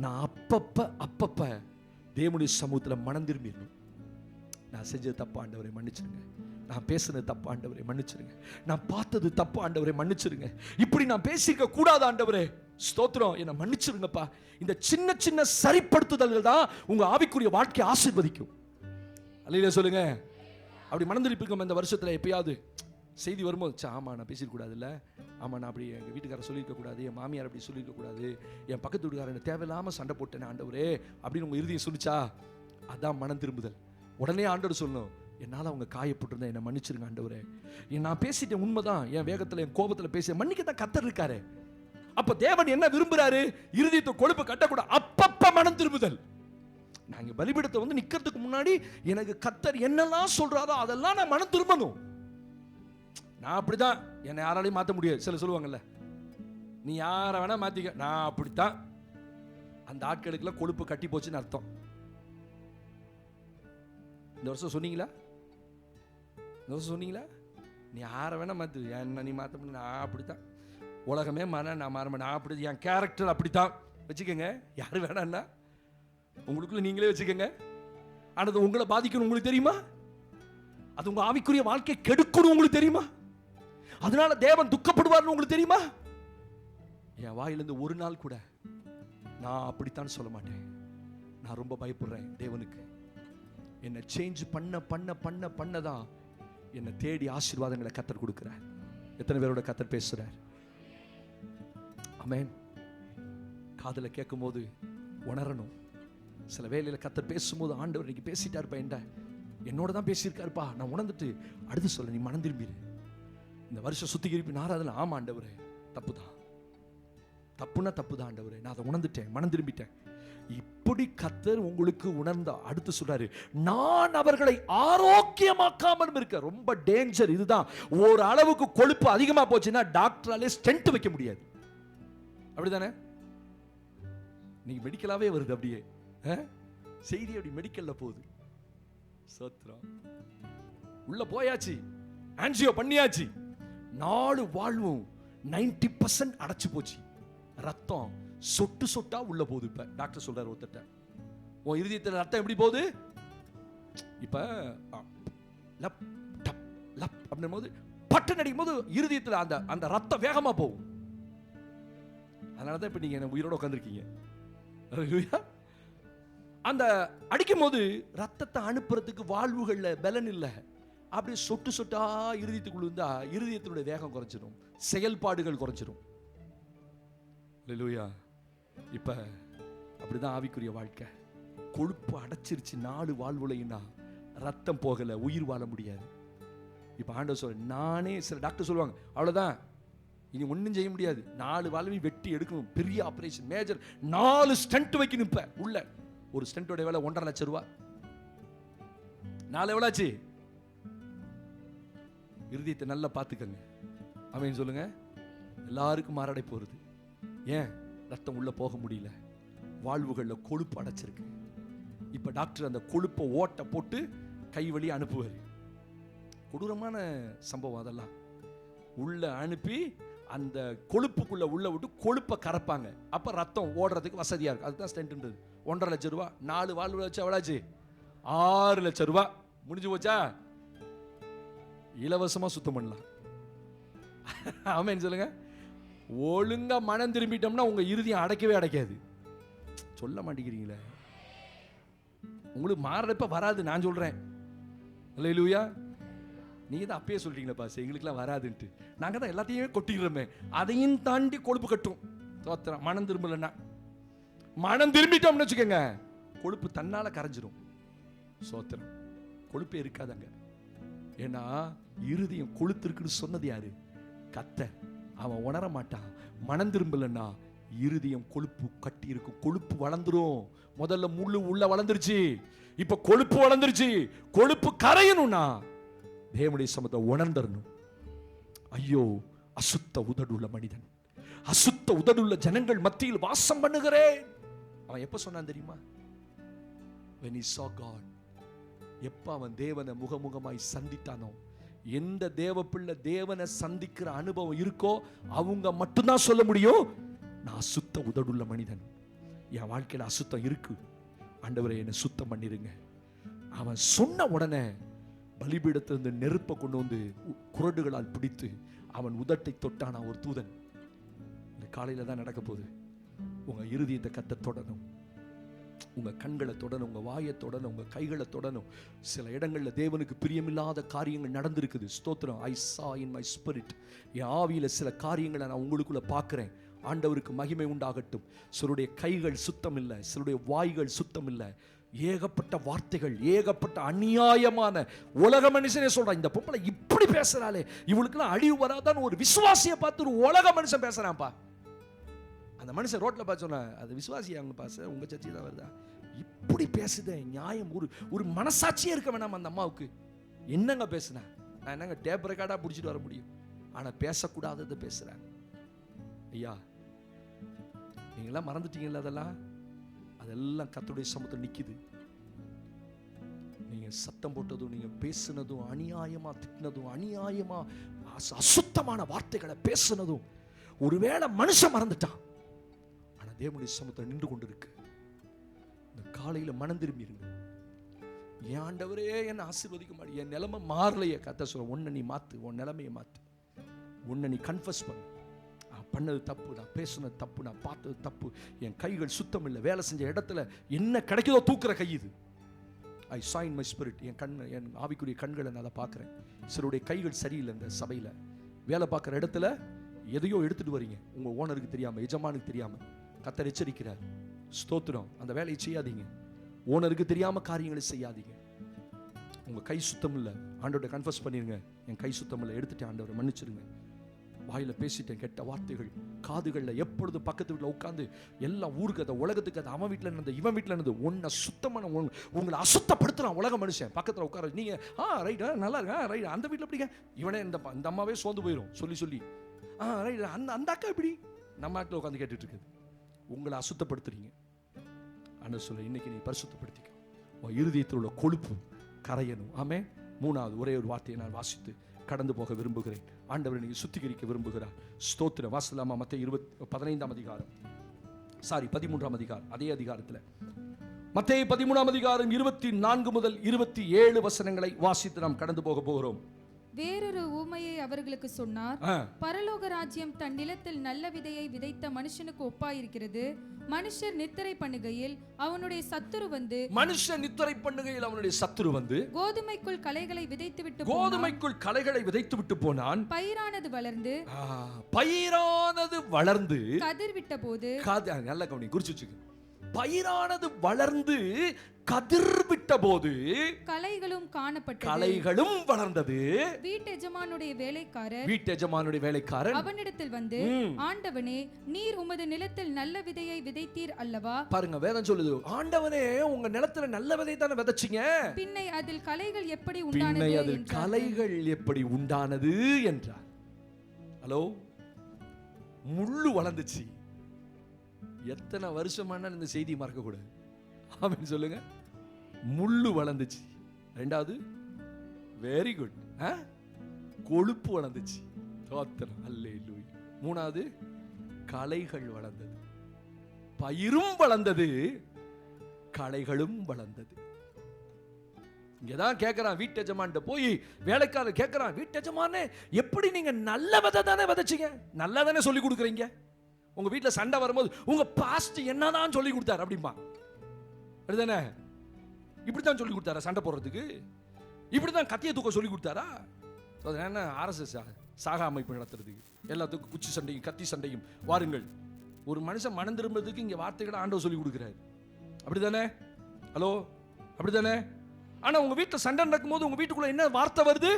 நான் அப்பப்ப தேவனுடைய சமூகத்தில் மனம் திரும்பிடணும். நான் செஞ்சது தப்பு ஆண்டவரை மன்னிச்சிருங்க, நான் பேசுனது தப்பு ஆண்டவரை மன்னிச்சிருங்க, நான் பார்த்தது தப்பு ஆண்டவரை மன்னிச்சிருங்க, இப்படி நான் பேசியிருக்க கூடாது ஆண்டவரே, ஸ்தோத்திரம், என்னை மன்னிச்சிருங்கப்பா. இந்த சின்ன சின்ன சரிப்படுத்துதல்கள் தான் உங்க ஆவிக்குரிய வாழ்க்கையை ஆசீர்வதிக்கும். அல்லேலூயா சொல்லுங்க. அப்படி மனம் திருப்பிருக்கோம் இந்த வருஷத்துல. எப்பயாவது செய்தி வரும்போது, ஆமா நான் பேசியிருக்கூடாது இல்லை, ஆமா நான் அப்படி எங்கள் வீட்டுக்காரர் சொல்லியிருக்க கூடாது, என் மாமியார் அப்படி சொல்லியிருக்க கூடாது, என் பக்கத்து வீட்டுக்காரன் தேவையில்லாமல் சண்டை போட்டேன் ஆண்டவரே அப்படின்னு உங்க இறுதியை சொல்லிச்சா, அதான் மனம் திரும்புதல். உடனே ஆண்டவர் சொல்லணும், என்னால் அவங்க காயப்பட்டிருந்தேன், என்னை மன்னிச்சிருங்க ஆண்டவரே, நான் பேசிட்டேன் உண்மைதான், என் வேகத்தில் என் கோபத்தில் பேச மன்னிக்க தான் கத்தர் இருக்காரு. அப்ப தேவன் என்ன விரும்புறாரு? இருதயத்தை கொழுப்பு கட்டக்கூடாது, அப்பப்ப மனம் திரும்புதல். நாங்க பலிபீடத்தை வந்து நிக்கிறதுக்கு முன்னாடி எனக்கு கத்தர் என்னெல்லாம் சொல்றாரோ அதெல்லாம் நான் மனம் திரும்பணும். நான் அப்படிதான், என்னை யாராலையும் மாற்ற முடியாது. சில சொல்லுவாங்கல்ல, நீ யாரை வேணா மாத்திக்க, நான் அப்படித்தான். அந்த ஆட்களுக்குலாம் கொழுப்பு கட்டி போச்சுன்னு அர்த்தம். இந்த வருஷம் சொன்னீங்களா? இந்த வருஷம் சொன்னீங்களா? நீ யாரை வேணா மாத்து, என்ன நீ மாற்ற முடியும், நான் அப்படித்தான், உலகமே மாற நான் மாற மாட்டேன், நான் அப்படி, என் கேரக்டர் அப்படித்தான் வச்சுக்கோங்க. யாரு வேணான்னா உங்களுக்குள்ள நீங்களே வச்சுக்கோங்க. ஆனால் அது உங்களை பாதிக்கணும் உங்களுக்கு தெரியுமா? அது உங்க ஆவிக்குரிய வாழ்க்கை கெடுக்கணும் உங்களுக்கு தெரியுமா? அதனால தேவன் துக்கப்படுவார்னு உங்களுக்கு தெரியுமா? என் வாயிலிருந்து ஒரு நாள் கூட நான் அப்படித்தான் சொல்ல மாட்டேன். நான் ரொம்ப பயப்படுறேன் தேவனுக்கு. என்னை சேஞ்ச் பண்ண பண்ண பண்ண பண்ணதான் என்னை தேடி ஆசீர்வாதங்களை கத்தர் கொடுக்கிறார். எத்தனை பேரோட கத்தர் பேசுறார்? ஆமென். காதுல கேட்கும் போது உணரணும். சில வேளையில கத்தர் பேசும்போது, ஆண்டவர் இன்னைக்கு பேசிட்டாருப்பா, என்னோட தான் பேசியிருக்காருப்பா, நான் உணர்ந்துட்டு அடுத்து சொல்ல, நீ மனம் திரும்பிடு, இந்த வருஷம் சுத்திகரிப்பு நாராதல. ஆமா ஆண்டவரே, தப்பு தான், தப்புனா தப்பு தான் ஆண்டவரே, நான் அதை உணர்ந்துட்டேன், மனம் திரும்பிட்டேன். இப்படி கத்தர் உங்களுக்கு உணர்ந்தா அடுத்து சொல்றாரு, நான் அவர்களை ஆரோக்கியமாக்காமல் இருக்க. ரொம்ப டேஞ்சர் இதுதான். ஒரு அளவுக்கு கொழுப்பு அதிகமா போச்சுன்னா டாக்டராலே ஸ்டென்ட் வைக்க முடியாது. அப்படிதானே? நீங்க மெடிக்கலாவே வருது, அப்படியே செய்தி அப்படி மெடிக்கல்ல போகுது. சோத்ரம் உள்ள போயாச்சு, ஆன்ஜியோ பண்ணியாச்சு, 4 வாழ்வும் 90% அடைச்சு போச்சு, ரத்தம் சொட்டு சொட்டா உள்ள போகுது. இப்ப டாக்டர் சொல்றாரு ஒருத்தட்ட, உன் இருதயத்துல ரத்தம் எப்படி போகுது? இப்ப லப் டப் லப் அப்படின் போது பட்டு நடிக்கும் போது இருதயத்துல அந்த அந்த ரத்தம் வேகமா போகும். அதனாலதான் இப்ப நீங்க என்ன உயிரோட உட்காந்துருக்கீங்க. அந்த அடிக்கும் போது ரத்தத்தை அனுப்புறதுக்கு வாழ்வுகள்ல பலன் இல்லை, அப்படியே சொட்டு சொட்டா இருதயத்துக்குள்ள இருந்தா இருதயத்தினுடைய வேகம் குறைஞ்சிடும், செயல்பாடுகள் குறைஞ்சிடும். அல்லேலூயா. இப்ப அப்படிதான் ஆவிக்குரிய வாழ்க்கை. கொழுப்பு அடைச்சிருச்சு 4 வாழ்வுலைன்னா ரத்தம் போகல, உயிர் வாழ முடியாது. இப்ப ஆண்டவர் சொல்ற, நானே, சில டாக்டர் சொல்லுவாங்க அவ்வளவுதான் இனி ஒன்றும் செய்ய முடியாது, 4 வாழ்வையும் வெட்டி எடுக்கணும், பெரிய ஆபரேஷன், மேஜர், 4 ஸ்டென்ட் வைக்கணும். இப்ப உள்ள ஒரு ஸ்டென்ட்டோட விலை 1.5 லட்சம் ரூபாய். 4 எவ்வளாச்சு? இருதயத்தை நல்லா பார்த்துக்கங்க. அவன் சொல்லுங்க, எல்லாருக்கும் மாரடைப்பு வருது. ஏன்? ரத்தம் உள்ள போக முடியல, வாழ்வுகள்ல கொழுப்பு அடைச்சிருக்கு. இப்ப டாக்டர் அந்த கொழுப்பை ஓட்ட போட்டு கை வழி அனுப்புவார். கொடூரமான சம்பவம் அதெல்லாம். உள்ள அனுப்பி அந்த கொழுப்புக்குள்ள உள்ள விட்டு கொழுப்பை கறப்பாங்க. அப்ப ரத்தம் ஓடுறதுக்கு வசதியா இருக்கு. அதுதான் ஸ்டென்ட்ன்றது. 1.5 லட்சம் ரூபாய். 4 வாழ்வு வச்சு எவ்வளாச்சு? 6 லட்சம் ரூபாய். முடிஞ்சு போச்சா? இலவசமா சுத்தம் பண்ணலாம். ஆமென் சொல்லுங்க. ஒழுங்கா மனம் திரும்பிட்டோம்னா உங்க இருதயம் அடைக்கவே அடைக்காது. சொல்ல மாட்டேங்கிறீங்களே. உங்களுக்கு மாறப்ப வராது, நான் சொல்றேன். அல்லேலூயா. நீங்க தான் அப்பயே சொல்றீங்களா பாஸ், எங்களுக்குலாம் வராதுன்ட்டு. நாங்க தான் எல்லாத்தையுமே கொட்டிடுறோமே, அதையும் தாண்டி கொழுப்பு கட்டும். தோத்திரம். மனம் திரும்பலன்னா, மனம் திரும்பிட்டோம்னு வச்சுக்கோங்க, கொழுப்பு தன்னால கரைஞ்சிரும். சோத்திரம். கொழுப்பே இருக்காதாங்க. ஏன்னா இருதயம் கொழுத்திருக்குன்னு சொன்னது யாரு? கர்த்தர். அவன் உணர மாட்டான். மனம் திரும்பலன்னா இருதயம் கொழுப்பு கட்டி இருக்கும், கொழுப்பு வளர்ந்துரும். முதல்ல முள்ளு உள்ள வளர்ந்துருச்சு, இப்ப கொழுப்பு வளர்ந்துருச்சு. கொழுப்பு கரையணும்னா தேவனுடைய சமத்தை உணர்ந்தரணும். ஐயோ, அசுத்த உதடுள்ள மனிதன், அசுத்த உதடுள்ள ஜனங்கள் மத்தியில் வாசம் பண்ணுகிறேன். அவன் எப்ப சொன்னான் தெரியுமா? when he saw God. எப்ப அவன் தேவனை முகமுகமாய் சந்தித்தானோ, எந்த தேவ பிள்ளை தேவனை சந்திக்கிற அனுபவம் இருக்கோ அவங்க மட்டும்தான் சொல்ல முடியும், நான் அசுத்த உதடுள்ள மனிதன், என் வாழ்க்கையில அசுத்தம் இருக்கு, ஆண்டவரே என்னை சுத்தம் பண்ணிருங்க, அவன் சொன்ன உடனே பலிபீடத்திலிருந்து நெருப்பை கொண்டு வந்து குறடுகளால் பிடித்து அவன் உதட்டை தொட்டானா ஒரு தூதன். இந்த காலையில தான் நடக்க போகுது. உங்க இருதயத்தை கத்த தொடணும், உங்க கண்களை தொடணும், உங்க வாயை தொடணும், உங்க கைகளை தொடணும். சில இடங்கள்ல தேவனுக்கு பிரியமில்லாத காரியங்கள் நடந்திருக்குது. ஸ்தோத்திரம். I saw in my spirit, என் ஆவியில சில காரியங்களை நான் உங்களுக்குள்ள பார்க்கிறேன். ஆண்டவருக்கு மகிமை உண்டாகட்டும். சிலருடைய கைகள் சுத்தம் இல்லை, சிலருடைய வாய்கள் சுத்தம் இல்லை. ஏகப்பட்ட வார்த்தைகள், ஏகப்பட்ட அநியாயமான உலக மனுஷனே சொல்றான், இந்த பொம்பளை இப்படி பேசுறாளே, இவளுக்குலாம் அழிவு வராதான் ஒரு விசுவாசியை பார்த்து ஒரு உலக மனுஷன் பேசுறான்ப்பா. அந்த மனுஷன் ரோட்ல பார்த்து சொன்னா, அது விசுவாசியா அவங்க பாச, உங்க சர்ச்சை தான் வருதா, இப்படி பேசுதே நியாயம், ஒரு மனசாட்சியே இருக்க வேணாம் அந்த அம்மாவுக்கு. என்னங்க பேசுனேன் நான், என்னங்க டேப் ரெக்கார்டா பிடிச்சிட்டு வர முடியும்? ஆனா பேசக்கூடாததை பேசுறேன். ஐயா, நீங்களாம் மறந்துட்டீங்கல்ல, அதெல்லாம் கர்த்தருடைய சமூகத்தில் நிக்குது. நீங்க சத்தம் போட்டதும், நீங்க பேசுனதும், அநியாயமா திட்டினதும், அநியாயமா அசுத்தமான வார்த்தைகளை பேசுனதும், ஒருவேளை மனுஷன் மறந்துட்டான், ஆனா தேவனுடைய சமூகத்தில் நின்று கொண்டு இருக்கு. இந்த காலையில மனம் திரும்பிருங்க. என் ஆண்டவரே என்னை ஆசீர்வதிக்க மாட்டேன், என் நிலைமை மாறலையே. கர்த்தர் சொல்ற, உன்னை நீ மாத்து, உன் நிலைமையை மாத்து, உன்னை நீ கன்ஃபஸ் பண்ணு. பண்ணது தப்பு, நான் பேசுனது தப்பு, நான் பார்த்தது தப்பு, என் கைகள் சுத்தம் இல்லை, வேலை செஞ்ச இடத்துல என்ன கிடைக்குதோ தூக்குற கை இது. ஐ saw in my spirit, என் ஆவிக்குரிய கண்களை நான் அதை பார்க்குறேன். சிலருடைய கைகள் சரியில்லை. இந்த சபையில் வேலை பார்க்குற இடத்துல எதையோ எடுத்துட்டு வரீங்க, உங்க ஓனருக்கு தெரியாம, எஜமானுக்கு தெரியாம. கர்த்தர் எச்சரிக்கிறார். ஸ்தோத்திரம். அந்த வேலையை செய்யாதீங்க, ஓனருக்கு தெரியாம காரியங்களை செய்யாதீங்க. உங்க கை சுத்தம் இல்லை, ஆண்டவரை கன்ஃபஸ் பண்ணிருங்க, என் கை சுத்தம் இல்லை, எடுத்துட்டேன் ஆண்டவரை, மன்னிச்சிருங்க. வாயில பேசிட்டேன் கெட்ட வார்த்தைகள், காதுகளில் எப்பொழுதும் பக்கத்து வீட்டில் உட்காந்து எல்லாம் ஊருக்கு அதை உலகத்துக்கு அதை அவன் வீட்டில் இருந்தது இவன் வீட்டில் இருந்தது ஒன்றை சுத்தமான உங்களை அசுத்தப்படுத்துறான் உலக மனுஷன். பக்கத்தில் உட்கார நீங்க ரைட் நல்லா இருக்கா ரைட், அந்த வீட்டில் எப்படிங்க, இவனே இந்த அம்மாவே சோர்ந்து போயிடும் சொல்லி சொல்லி ரைட், அந்த அக்கா எப்படி நம்ம ஆட்டில் உட்காந்து கேட்டுட்டு இருக்குது. உங்களை அசுத்தப்படுத்துறீங்க. ஆனால் சொல்ல, இன்னைக்கு நீ பரிசுத்தப்படுத்திக்க, உன் இருதயத்தில் உள்ள கொழுப்பு கரையணும். ஆமே. மூணாவது ஒரே ஒரு வார்த்தையை நான் வாசித்து கடந்து போக விரும்புகிறேன். ஆண்டவரை நீங்க சுத்திகரிக்க விரும்புகிறார். ஸ்தோத்திரம். வாசலாமா மத்தேயு 15ஆம் அதிகாரம், 13ஆம் அதிகாரம், அதே அதிகாரத்தில் மத்தேயு 13ஆம் அதிகாரம் 24 முதல் 27 வசனங்களை வாசித்து நாம் கடந்து போக போகிறோம். வேறொரு ஊமையை அவர்களுக்கு சொன்னார். பரலோக ராஜ்யம் தன் நிலத்தில் நல்ல விதையை விதைத்த மனுஷனுக்கு ஒப்பாயிருக்கிறது. மனுஷர் நித்திரை பண்ணுகையில் அவனுடைய சத்துரு வந்து கோதுமைக்குள் களைகளை விதைத்து விட்டு போனான். பயிரானது வளர்ந்து கதிர் விட்ட போது, நல்ல கவனி, குறிச்சு வச்சுக்க, பயிரானது வளர்ந்து கதிர் விட்ட போது களைகளும் காணப்பட்டது, களைகளும் வளர்ந்தது. வீட்டெஜமானுடைய வேலைக்காரன் அவனிடத்தில் வந்து, ஆண்டவனே, நீர் உமது நிலத்தில் நல்ல விதையை விதைத்தீர் அல்லவா? பாருங்க, வேதம் சொல்லுது, ஆண்டவனே உங்க நிலத்துல நல்ல விதை தானே விதைச்சீங்க, பின்னை அதில் களைகள் எப்படி உண்டானது என்றார். ஹலோ, முள்ளு வளர்ந்துச்சு. எத்தனை வருஷமான இந்த செய்தி மறக்க கூடாது. ஆமென் சொல்லுங்க. முள்ளு வளர்ந்துச்சு. ரெண்டாவது, வெரி குட், கொழுப்பு வளர்ந்துச்சு. தோத்திரம், அல்லேலூயா. மூணாவது, களைகள் வளர்ந்தது. பயிரும் வளர்ந்தது, களைகளும் வளர்ந்தது. இங்கதான் கேட்கிறான் வீட்டெஜமான்ட்ட போய், வேலைக்காரர் கேட்கிறான், வீட்டெஜமானே எப்படி நீங்க நல்ல விதை தானே விதைச்சீங்க, நல்லா தானே சொல்லி கொடுக்குறீங்க, உங்க வீட்டுல சண்டை வரும்போது உங்க பாஸ்ட் என்னதான் சொல்லி கொடுத்தாரு அப்படிம்பா, அப்படிதானே? இப்படித்தான் சொல்லி கொடுத்தாரா சண்டை போடுறதுக்கு? இப்படிதான் கத்திய தூக்க சொல்லி கொடுத்தாரா? என்ன RSS சாகா அமைப்பு நடத்துறதுக்கு, எல்லாத்துக்கும் குச்சி சண்டையும் கத்தி சண்டையும். வாருங்கள், ஒரு மனுஷன் மனம் திரும்புறதுக்கு இங்க வார்த்தைகளை ஆண்டவர் சொல்லி கொடுக்கிறாரு. அப்படிதானே? ஹலோ, அப்படிதானே? ஆனா உங்க வீட்டுல சண்டை நடக்கும் போது உங்க வீட்டுக்குள்ள என்ன வார்த்தை வருது?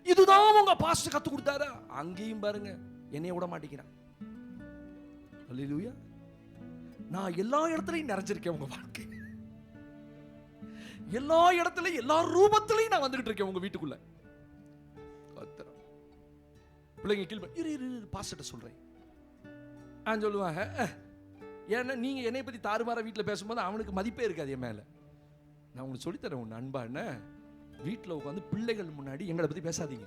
இதுதான் உங்க பாஸ்ட் கத்து கொடுத்தாரா? அங்கேயும் பாருங்க, என்னைய விட மாட்டேங்கிறான். அல்லேலூயா. நான் எல்லா இடத்துலையும் நிறைஞ்சிருக்கேன். உங்க வாழ்க்கை எல்லா இடத்துலையும் எல்லா ரூபத்திலையும் நான் வந்துகிட்டு இருக்கேன் உங்க வீட்டுக்குள்ள. பிள்ளைங்க கீழ் பாஸ்ட சொல்றேன், நான் சொல்லுவாங்க, ஏன்னா நீங்க என்னை பத்தி தாறுமாற வீட்டில் பேசும்போது அவனுக்கு மதிப்பே இருக்காது என் மேல. நான் உங்களுக்கு சொல்லித்தரேன் ஒன்று அன்பா, என்ன வீட்டில் உட்காந்து பிள்ளைகள் முன்னாடி எங்களை பத்தி பேசாதீங்க.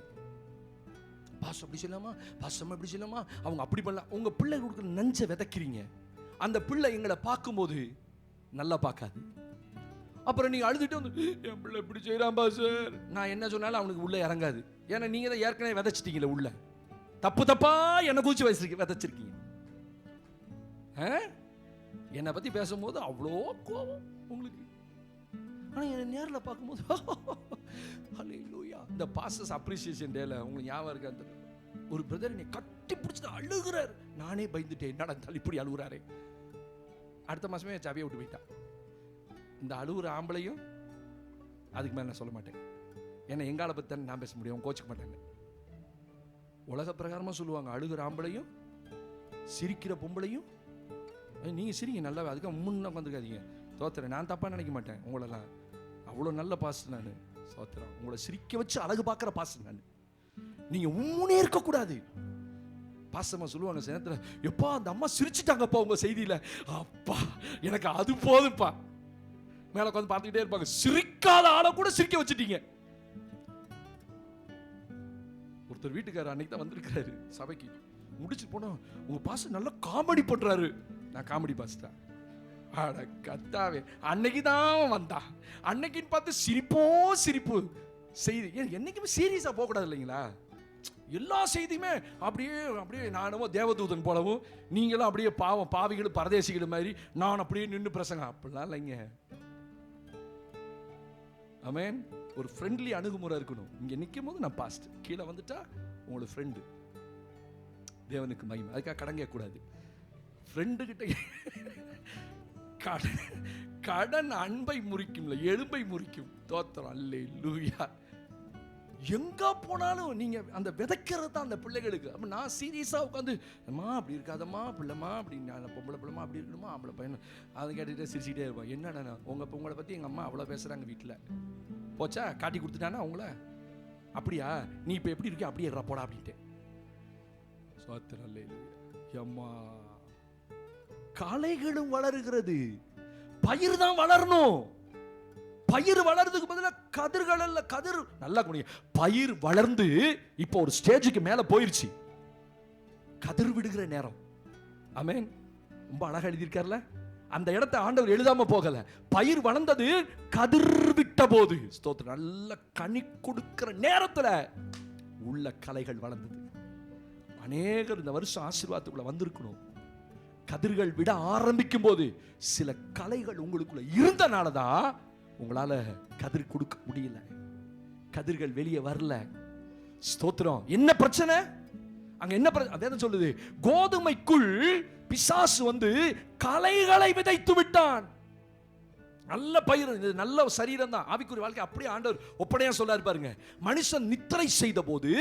பாஸ் அப்படி சொல்லாமா, பாஸ் இப்படி சொல்லாமா, அவங்க அப்படி பண்ணலாம். உங்க பிள்ளைகளுக்கு நஞ்ச விதைக்கிறீங்க. அந்த பிள்ளை எங்களை பார்க்கும்போது நல்லா பார்க்காது. அப்புறம் நீங்க அழுதுட்டு வந்து என் பிள்ளை இப்படி செய்யறான் பாஸ்டர், நான் என்ன சொன்னாலும் அவனுக்கு உள்ள இறங்காது. ஏன்னா நீங்க தான் ஏற்கனவே விதைச்சிட்டீங்களே உள்ள, தப்பு தப்பா என்ன கூச்சி விதைச்சிருக்கீங்க. என்னை பத்தி பேசும்போது அவ்வளோ கோபம் உங்களுக்கு, ஆனா என்ன நேரில் பார்க்கும்போது ஹல்லேலூயா. இந்த பாஸ்டர்ஸ் அப்ரிசியேஷன் டேல உங்களுக்கு ஞாபகம் இருக்கா, அந்த ஒரு பிரதர் என்னை கட்டி பிடிச்சிட்டு அழுகிறார். நானே பயந்துட்டேன், என்னடா இப்படி அழுகுறாரு. அடுத்த மாசமே சபையை விட்டு போயிட்டான். இந்த அழுகுற ஆம்பளையும் அதுக்கு மேல நான் சொல்ல மாட்டேன், ஏன்னா எங்கால பத்தி தான் நான் பேச முடியும், அவங்க கோச்சிக்க மாட்டாங்க. உலக பிரகாரமா சொல்லுவாங்க, அழுகுற ஆம்பளையும் சிரிக்கிற பொம்பளையும். நீங்க சிரிங்க நல்லா, அதுக்காக முன்ன வந்துருக்காதீங்க. சோத்திரம், நான் தப்பா நினைக்க மாட்டேன் உங்களெல்லாம், அவ்வளோ நல்ல பாஸ்டர் நான். சோத்திரம், உங்களை சிரிக்க வச்சு அழகு பார்க்குற பாஸ்டர் நான். நீங்க உம்முனே இருக்கக்கூடாது. பாசமா சொல்லுவாங்க சில நேரத்தில், எப்பா அந்த அம்மா சிரிச்சுட்டாங்கப்பா உங்க செய்தியில, அப்பா எனக்கு அது போதுப்பா. மேல உட்காந்து பார்த்துக்கிட்டே இருப்பாங்க, சிரிக்காத ஆளை கூட சிரிக்க வச்சுட்டீங்க. ஒருத்தர் வீட்டுக்காரர் அன்னைக்கு தான் வந்திருக்கிறாரு சபைக்கு, முடிச்சு போனா உங்க பாஸ்டர் நல்லா காமெடி பண்றாரு. நான் காமெடி பாஸ்டா? அட கத்தாவே, அன்னைக்கு தான் வந்தா, அன்னைக்குன்னு பார்த்து சிரிப்போ சிரிப்பு செய்தி. என்னைக்குமே சீரியஸா போக கூடாது இல்லைங்களா? எல்லா செய்தியுமே அப்படியே அப்படியே நானும் தேவதூதன் போலவும், நீங்களும் அப்படியே பாவம் பாவிகளும் பரதேசிகள் மாதிரி நான் அப்படியே நின்று பிரசங்க, அப்படிலாம் இல்லைங்க. ஆமென். ஒரு ஃப்ரெண்ட்லி அணுகுமுறை இருக்கணும். இங்க நிற்கும் போது நான் பாஸ்ட், கீழே வந்துட்டா உங்களுக்கு ஃப்ரெண்டு. தேவனுக்கு மகிமை. அதுக்காக கடன் கேட்கக்கூடாது. ஃப்ரெண்டு கிட்ட கடன் அன்பை முறிக்கும்ல, எலும்பை முறிக்கும். தோத்திரம், அல்லேலூயா. எங்க போனாலும் நீங்க அந்த விதைக்கிறது தான் அந்த பிள்ளைகளுக்கு. அப்ப நான் சீரியஸா உட்காந்து, அம்மா அப்படி இருக்காதம்மா, பிள்ளைமா அப்படி, நான் பொம்பளை பிள்ளைமா அப்படி இருக்கணுமா, ஆம்பளை பையன் அதை கேட்டுக்கிட்டே சிரிச்சுட்டே இருப்பேன். என்னடா உங்களை பத்தி எங்க அம்மா அவ்வளோ பேசுறாங்க வீட்டில், போச்சா காட்டி கொடுத்துட்டானா அவங்கள, அப்படியா நீ இப்போ எப்படி இருக்க, அப்படியே போடா அப்படின்ட்டு. சோத்திரம், அல்லேலூயா. அம்மா, களைகளும் வளருகிறது, பயிர் தான் வளரணும். பயிர் வளர்றதுக்கு பதிலாக கதிர்கள் அல்ல, கதிர் நல்லா குடிங்க. பயிர் வளர்ந்து இப்போ ஒரு ஸ்டேஜுக்கு மேல போயிருச்சு, கதிர் விடுகிற நேரம். ஆமென். ரொம்ப அழகா எழுதியிருக்கார்ல, அந்த இடத்தை ஆண்டவர் எழுதாம போகல. பயிர் வளர்ந்தது, கதிர் விட்ட போது, ஸ்தோத்திரம், நல்ல கனி கொடுக்கிற நேரத்துல உள்ள களைகள் வளர்ந்தது. அநேகர் இந்த வருஷம் ஆசீர்வாதத்துக்குள்ள வந்திருக்கணும். கதிர்கள் விட ஆரம்பிக்கும் போது சில களைகள் உங்களுக்குள்ள இருந்தனாலதான் உங்களால கதிர் கொடுக்க முடியல, கதிர்கள் வெளியே வரல. ஸ்தோத்திரம். என்ன பிரச்சனை அங்க? என்ன பிரச்சனை சொல்லுது? கோதுமைக்குள் பிசாசு வந்து களைகளை விதைத்து விட்டான். நல்ல பயிர், நல்ல சரீரம் தான், ஆவிக்குரிய வாழ்க்கை அப்படியே ஆண்டவர் ஒப்படையா சொல்றாரு பாருங்க. மனுஷன் நித்திரை செய்த போது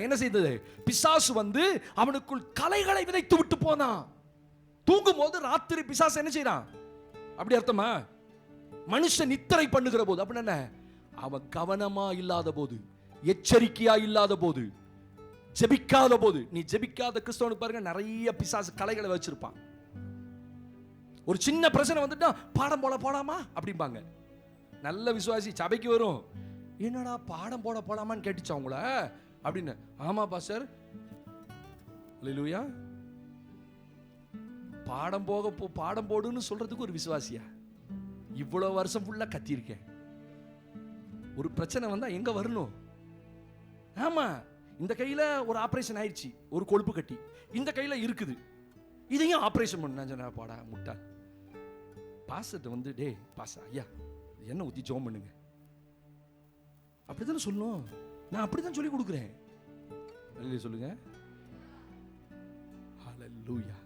என்ன செய்தது? பிசாசு வந்து அவனுக்குள் களைகளை விதைத்து விட்டு போனான். தூங்கும் போது ராத்திரி பிசாசு என்ன செய்யறான்? அப்படி அர்த்தமா? மனுஷன் நித்திரை பண்ணுகிற போது அப்படின்னா அவன் கவனமா இல்லாத போது, எச்சரிக்கையா இல்லாத போது, ஜெபிக்காத போது. நீ ஜெபிக்காத கிறிஸ்தவனுக்கு பாருங்க, நிறைய பிசாசு களைகளை வச்சிருப்பான். ஒரு சின்ன பிரச்சனை வந்துட்டா பாடம் போட போடாமா அப்படிம்பாங்க. நல்ல விசுவாசி சபைக்கு வரும், என்னடா பாடம் போட போடாமான்னு கேட்டுச்சா உங்கள அப்படின்னு. ஆமா பாஸ்டர், அல்லேலூயா. பாடம் போடுன்னு சொல்றதுக்கு ஒரு விசுவாசியா? இவ்வளவு வருஷம் ஃபுல்லா கத்தியிருக்கேன். ஒரு பிரச்சனை வந்தா எங்க வரணும்? ஆமா, இந்த கையில ஒரு ஆபரேஷன் ஆயிடுச்சு, ஒரு கொழுப்பு கட்டி இந்த கையில இருக்குது, இதையும் ஆபரேஷன் பண்ண பாடா முட்டா. பாஸ்டர் வந்து, டே பாஸ் ஐயா என்ன ஊத்தி ஜோம் பண்ணுங்க, அப்படித்தானே சொல்லணும். நான் அப்படித்தான் சொல்லி கொடுக்குறேன். சொல்லுங்க, ஹல்லேலூயா.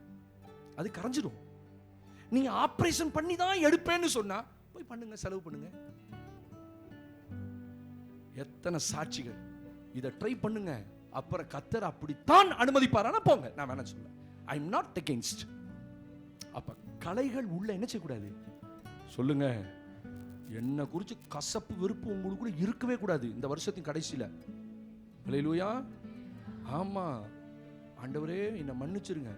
அது கரைஞ்சிடும். நீங்க ஆபரேஷன் பண்ணி தான் எடுப்பேன்னு சொன்னா போய் பண்ணுங்க, செலவு பண்ணுங்க. எத்தனை சாட்சிகள் இதை ட்ரை பண்ணுங்க. அப்புறம் கர்த்தர் அப்படித்தான் அனுமதிப்பாரான போங்க, நான் வேணாம் சொல்ல. I am not against. அப்ப களைகள் உள்ள என்ன செய்யக்கூடாது சொல்லுங்க. என்ன குறிச்சு கசப்பு வெறுப்பு உங்களுக்கு இருக்கவே கூடாது இந்த வருஷத்தின் கடைசியில. அல்லேலூயா. ஆமா, ஆண்டவரே என்னை மன்னிச்சிருங்க,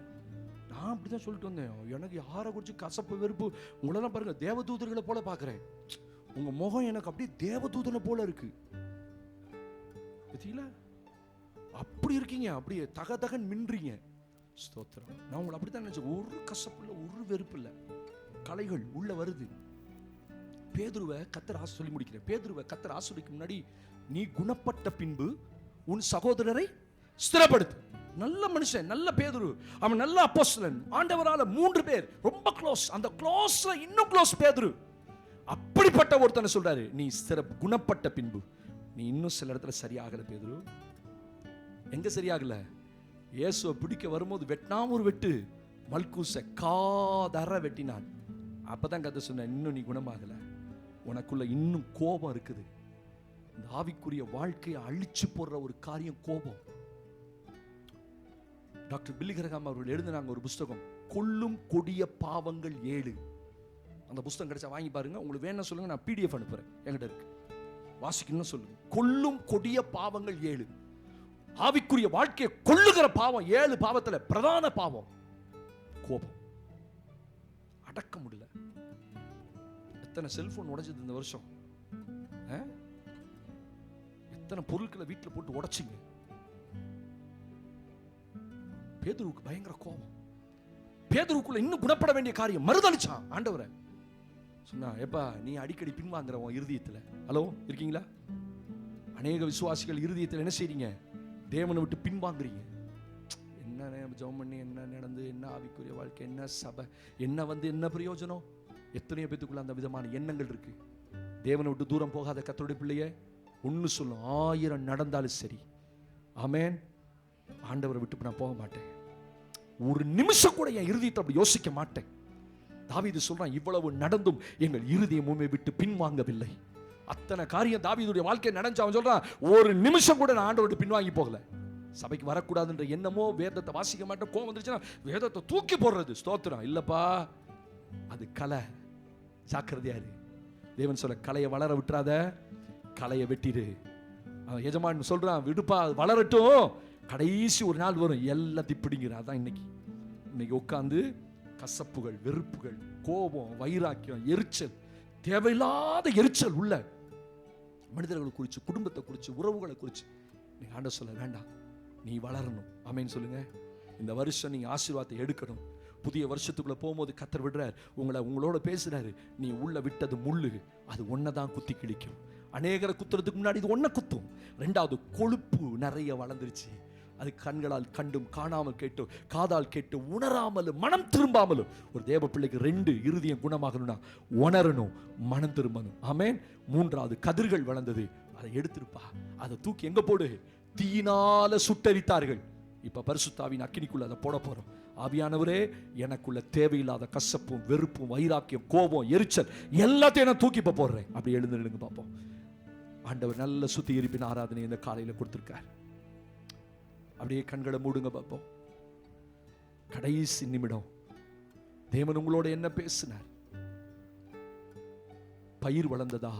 நான் அப்படிதான் சொல்லிட்டு வந்தேன். எனக்கு யாரை குறிச்சு கசப்பு வெறுப்பு, உங்களெல்லாம் பாருங்க தேவதூதர்களை போல பார்க்கிறேன். உங்க முகம் எனக்கு அப்படியே தேவதூதனை போல இருக்கு. அப்படி இருக்கீங்க, அப்படியே தகதகன் மின்றீங்க. ஸ்தோத்திரம். நான் உங்களை அப்படித்தான் நினைச்சேன். ஒரு கசப்பு இல்லை, ஒரு வெறுப்பு இல்லை. கலைகள் உள்ள வருது. பேதுருவை கர்த்தர் சொல்லி முடிக்கிறேன். பேதுருவை கர்த்தர் ஆசீர்வதிக்கும் முன்னாடி, நீ குணப்பட்ட பின்பு உன் சகோதரரை ஸ்திரப்படுத்து. நல்ல மனுஷன், நல்ல பேதுரு, அவன் நல்ல அப்போஸ்தலன், ஆண்டவரால 3 பேர் ரொம்ப க்ளோஸ், அந்த க்ளோஸ்ல இன்னும் க்ளோஸ் பேதுரு. அப்படிப்பட்ட ஒருத்தனை சொல்றாரு, நீ குணப்பட்ட பின்பு நீ இன்னும் சில இடத்துல சரியாகல பேதுரு. எங்க சரியாகல? இயேசுவை பிடிக்க வரும்போது வெட்டினாம ஒரு வெட்டு, மல்கூச காதற வெட்டினான். அப்பதான் கதை சொன்ன, இன்னும் நீ குணமாகல, உனக்குள்ள இன்னும் கோபம் இருக்குது. இந்த ஆவிக்குரிய வாழ்க்கையை அழிச்சு போடுற ஒரு காரியம் கோபம். டாக்டர் பில்லி கிரஹாம் அவர்கள் எழுதினாங்க ஒரு புஸ்தகம், கொல்லும் கொடிய பாவங்கள் 7. அந்த புஸ்தகம் கிடைச்சா வாங்கி பாருங்க. உங்களுக்கு வேணும் சொல்லுங்க, நான் PDF அனுப்புறேன், என்கிட்ட இருக்கு, வாசிக்கணும்னு சொல்லுங்க. கொல்லும் கொடிய பாவங்கள் 7. ஆவிக்குரிய வாழ்க்கையை கொல்லுகிற பாவம் 7 பாவத்துல பிரதான பாவம் கோபம். அடக்க முடியல. எத்தனை செல்போன் உடைஞ்சது இந்த வருஷம்? எத்தனை பொருட்களை வீட்டில் போட்டு உடைச்சிங்க? பேதுருவுக்கு பயங்கர கோபம். பேதுருக்குள்ள இன்னும் குணப்பட வேண்டிய காரியம், மறுதளிச்சான் ஆண்டவரை. சொன்னா, ஏப்பா நீ அடிக்கடி பின்வாங்குற உன் இருதயத்தில். ஹலோ, இருக்கீங்களா? அநேக விசுவாசிகள் இருதயத்தில் என்ன செய்றீங்க? தேவனை விட்டு பின்வாங்குறீங்க. என்ன ஜெபம் பண்ணி, என்ன நடந்து, என்ன ஆவிக்குரிய வாழ்க்கை, என்ன சபை, என்ன பிரயோஜனம்? எத்தனையோ பேத்துக்குள்ள அந்த விதமான எண்ணங்கள் இருக்கு. தேவனை விட்டு தூரம் போகாத கர்த்தருடைய பிள்ளையே, ஒன்னு சொல்லும், 1000 நடந்தாலும் சரி, ஆமென், ஆண்டவரை விட்டு நான் போக மாட்டேன். ஒரு நிமிஷம் கூட என் இருதயத்தை அப்படி யோசிக்க மாட்டேன். தாவீது சொல்றான், இவ்வளவு நடந்தும் எங்கள் இருதயம் உம்மை விட்டு பின்வாங்கவில்லை. அத்தனை காரியம் தாவீதுடைய வாழ்க்கை நடந்துச்சு. அவன் சொல்றான், ஒரு நிமிஷம் கூட நான் ஆண்டவரை பின்வாங்கி போகல. சபைக்கு வரக்கூடாதுன்ற எண்ணமோ, வேதத்தை வாசிக்க மாட்டேன், கோவம் வந்துருச்சுன்னா வேதத்தை தூக்கி போடுறது, ஸ்தோத்திரம் இல்லப்பா, அது கலை, ஜாக்கிரதையாரு. தேவன் சொல்ல, கலையை வளர விட்டுறாத, கலையை வெட்டிடு. எஜமான் சொல்றான், விடுப்பா வளரட்டும், கடைசி ஒரு நாள் வரும் எல்லாத்தையும் பிடிங்கிற. அதான் இன்னைக்கு உட்காந்து கசப்புகள், வெறுப்புகள், கோபம், வைராக்கியம், எரிச்சல், தேவையில்லாத எரிச்சல் உள்ள மனிதர்களை குறித்து, குடும்பத்தை குறித்து, உறவுகளை குறித்து நீங்க ஆண்டவர் சொல்ல வேண்டாம், நீ வளரணும். ஆமென் சொல்லுங்க. இந்த வருஷம் நீங்க ஆசீர்வாதத்தை எடுக்கணும். புதிய வருஷத்துக்குள்ள போகும்போது கர்த்தர் விடுறார், உங்களோட பேசுறாரு. நீ உள்ள விட்டது முள்ளு, அது ஒன்னதான் குத்தி கிழிக்கும். அநேகரை குத்துறதுக்கு முன்னாடி இது ஒன்ன குத்தும். 2வது, கொழுப்பு நிறைய வளர்ந்துருச்சு. அது கண்களால் கண்டும், காணாமல் கேட்டும், காதால் கேட்டு, உணராமலும், மனம் திரும்பாமலும். ஒரு தேவ பிள்ளைக்கு 2 இருதயம் குணமாகணும்னா உணரணும், மனம் திரும்பணும். ஆமென். 3வது, கதிர்கள் வளர்ந்தது, அதை எடுத்திருப்பா, அதை தூக்கி எங்க போடு? தீயினால சுட்டரித்தார்கள். இப்ப பரிசுத்தாவின் அக்கினிக்குள்ள அதை போட போறோம். ஆவியானவரே, எனக்குள்ள தேவையில்லாத கசப்பும், வெறுப்பும், வைராக்கியம், கோபம், எரிச்சல் எல்லாத்தையும் நான் தூக்கி இப்ப போடுறேன். அப்படி எழுந்துடுங்க பார்ப்போம். ஆண்டவர் நல்ல சுத்திகரிப்பின் ஆராதனை இந்த காலையில கொடுத்திருக்கார். அப்படியே கண்களை மூடுங்க பார்ப்போம். கடைசி நிமிடம் தேவன் உங்களோட என்ன பேசினார்? பயிர் வளர்ந்ததா,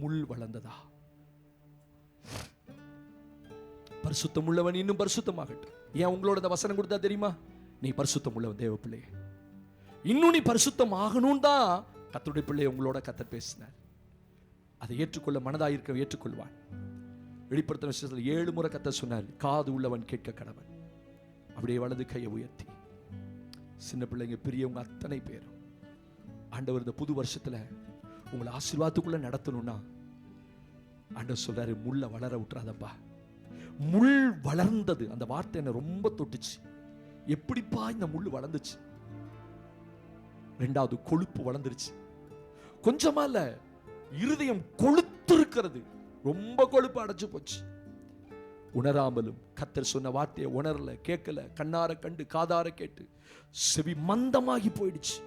முள் வளர்ந்ததா? பரிசுத்தம் உள்ளவன் இன்னும் பரிசுத்தமாகட்டும். ஏன் உங்களோட இந்த வசனம் கொடுத்தா தெரியுமா? நீ பரிசுத்தம் உள்ளவன் தேவ பிள்ளையே, இன்னும் நீ பரிசுத்தம் ஆகணும் தான் கர்த்தருடைய பிள்ளையை உங்களோட கர்த்தர் பேசினார். அதை ஏற்றுக்கொள்ள மனதாயிருக்க ஏற்றுக்கொள்வான். வெளிப்படுத்தின விஷயத்தில் 7 முறை கர்த்தர் சொன்னார், காது உள்ளவன் கேட்க கடவன். அப்படியே வலது கையை உயர்த்தி, சின்ன பிள்ளைங்க பெரியவங்க அத்தனை பேரும் ஆண்டவர் இந்த புது வருஷத்துல உங்களை ஆசீர்வாதத்துக்குள்ள நடத்தணும்னா ஆண்டவர் சொல்றாரு, முள்ள வளர விட்டுறாதப்பா. முள் வளர்ந்தது, அந்த வார்த்தை என்ன ரொம்ப தொட்டுச்சு. எப்படிப்பா இந்த முள் வளர்ந்துச்சு? 2வது, கொழுப்பு வளர்ந்துருச்சு. கொஞ்சமா இல்ல, இருதயம் கொழுத்து இருக்கிறது, ரொம்ப கொழுப்பு அடைச்சு போச்சு. உணராமலும், கர்த்தர் சொன்ன வார்த்தையை உணரல, கேட்கல, கண்ணார கண்டு, காதார கேட்டு, செவி மந்தமாகி போயிடுச்சு.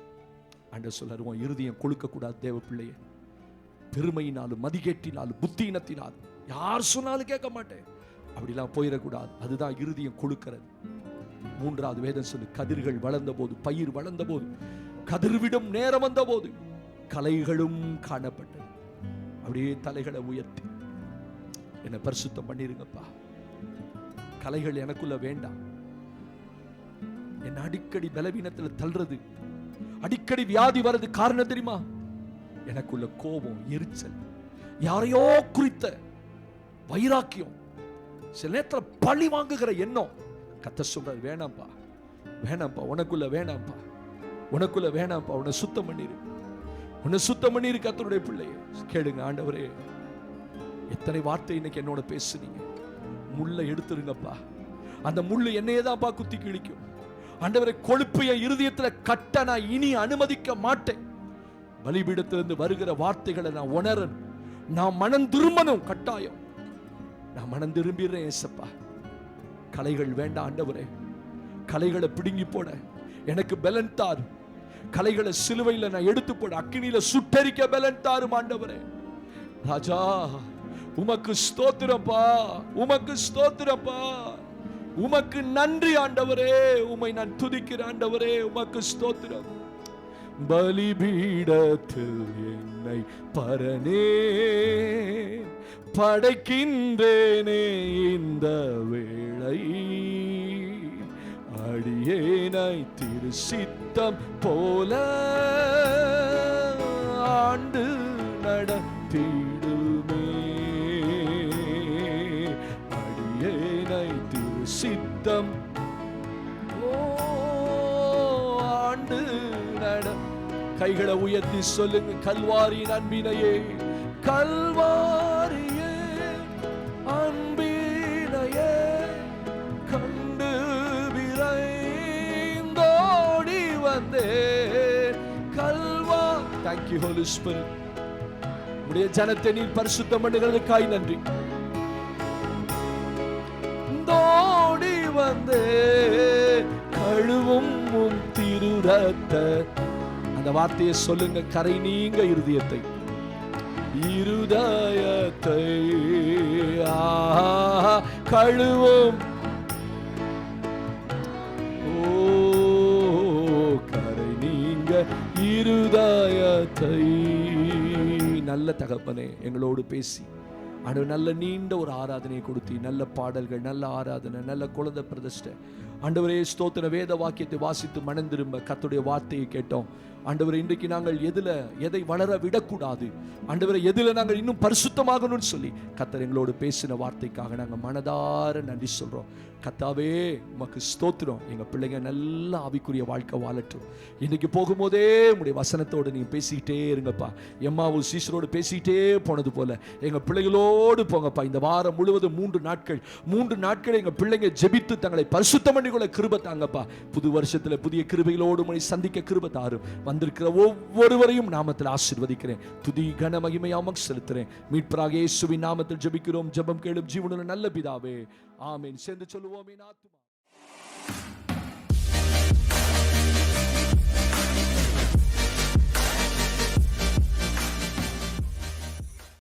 ஆண்டவர் சொல்றாரு, உன் இருதயம் கொழுக்க கூடாது தேவ பிள்ளைய. பெருமையினாலும், மதிகேட்டினாலும், புத்தியினத்தினாலும், யார் சொன்னாலும் கேட்க மாட்டேன், அப்படிலாம் போயிடக்கூடாது. அதுதான் இருதயம் கொழுக்கிறது. 3வது வேதம் சொல்லு, கதிர்கள் வளர்ந்த போது, பயிர் வளர்ந்த போது, கதிர்விடும் நேரம் வந்த போது கலைகளும் காணப்பட்டது. அப்படியே தலைகளை உயர்த்தி, என்ன பரிசுத்தம் பண்ணிருங்கப்பா. கலைகள் எனக்குள்ள வேண்டாம். என்ன அடிக்கடி பலவீனத்தில் தள்ளுறது, அடிக்கடி வியாதி வர்றது காரணம் தெரியுமா? எனக்குள்ள கோபம், எரிச்சல், யாரையோ குறித்த வைராக்கியம், சில நேரத்தில் பழி வாங்குகிற எண்ணம். கர்த்தர் சொல்றாரு, வேணாம்பா, வேணாம்பா, உனக்குள்ள வேணாம்பா, உனக்குள்ள வேணாம்பா, உன்னை சுத்தம் பண்ணிரு. உன்னை சுத்தம் பண்ணி இருக்க கர்த்தருடைய பிள்ளையே கேளுங்க. ஆண்டவரே, எத்தனை வார்த்தை இன்னைக்கு என்னோட பேசுனீங்க. முள்ளை எடுத்துருங்கப்பா. அந்த முள்ளு என்னையே தான்ப்பா குத்தி கிழிக்கும். ஆண்டவரே, கொழுப்பு என் இருதயத்துல கட்ட நான் இனி அனுமதிக்க மாட்டேன். பலிபீடத்திலிருந்து வருகிற வார்த்தைகளை நான் உணரணும். நான் மனம் திரும்பணும். கட்டாயம் நான் மனம் திரும்பிடுறேன். ஏசப்பா, கலைகள் வேண்டாம் ஆண்டவரே. கலைகளை பிடுங்கி போட எனக்கு பலன் தாரு. கலைகளை சிலுவையில் நான் எடுத்து போட, அக்கினியில சுட்டரிக்க பலன் தாரும் ஆண்டவரே. ராஜா, உமக்கு ஸ்தோத்திரப்பா, உமக்கு ஸ்தோத்திரப்பா, உமக்கு நன்றி ஆண்டவரே. உம்மை நான் துதிக்கிறேன் ஆண்டவரே. உமக்கு ஸ்தோத்திரம். பலிபீடத்தில் என்னை பரனே படைக்கின்றேனே இந்த வேளை. அடியேனை திரு சித்தம் போல ஆண்டு நடத்திடுமே. அடியேனை திரு சித்தம் ஆண்டு நட. கைகளை உயர்த்தி சொல்லுங்க. கல்வாரியின் அன்பினையே, கல்வாரியே அன்பினையே கண்டு விரைந்தோடி வந்தேன். Kalwa. Thank you Holy Spirit. உடைய ஜனத்தை நீர் பரிசுத்தம் பண்ணுகிறதுக்காய் நன்றி. தோடி வந்தே கழுவும் உம் திரு ரத்த. அந்த வார்த்தையை சொல்லுங்க. கரை நீங்க இருதயத்தை, இருதயத்தை கழுவும். ஓ, கரை நீங்க இருதயத்தை. நல்ல தகப்பனே, எங்களோடு பேசி நல்ல நீண்ட ஒரு ஆராதனையை கொடுத்தி, நல்ல பாடல்கள், நல்ல ஆராதனை, நல்ல குழந்தை பிரதிஷ்டை ஆண்டவரே. ஸ்தோத்திர. வேத வாக்கியத்தை வாசித்து மனம் திரும்ப கர்த்தருடைய வார்த்தையை கேட்டோம் ஆண்டவரே. இன்றைக்கு நாங்கள் எதை வளர விடக்கூடாது ஆண்டவரே, எதில் நாங்கள் இன்னும் பரிசுத்தமாகணும்னு சொல்லி கர்த்தர் எங்களோடு பேசின வார்த்தைக்காக நாங்கள் மனதார நன்றி சொல்றோம். கர்த்தாவே, உமக்கு ஸ்தோத்திரம். எங்க பிள்ளைங்க நல்ல ஆவிக்குரிய வாழ்க்கை வாழட்டும். இன்னைக்கு போகும்போதே உங்களுடைய வசனத்தோடு நீங்க பேசிக்கிட்டே இருங்கப்பா. எம்மாவும் சீசரோடு பேசிக்கிட்டே போனது போல எங்க பிள்ளைகளோடு போங்கப்பா. இந்த வாரம் முழுவதும் 3 நாட்கள் எங்க பிள்ளைங்க ஜெபித்து தங்களை பரிசுத்தம் பண்ணிக்கொள்ள கிருபை தாங்கப்பா. புது வருஷத்துல புதிய கிருபைகளோடு உங்களை சந்திக்க கிருபை தாரும். வந்திருக்கிற ஒவ்வொருவரையும் நாமத்தில் ஆசீர்வதிக்கிறேன். துதி கன மகிமையாம செலுத்துறேன். மீட்பராக இயேசுவின் நாமத்தில் ஜெபிக்கிறோம். ஜெபம் கேளும் ஜீவனுள்ள நல்ல பிதாவே, ஆமென். சேர்ந்து சொல்லுவோமே. ஆத்துமா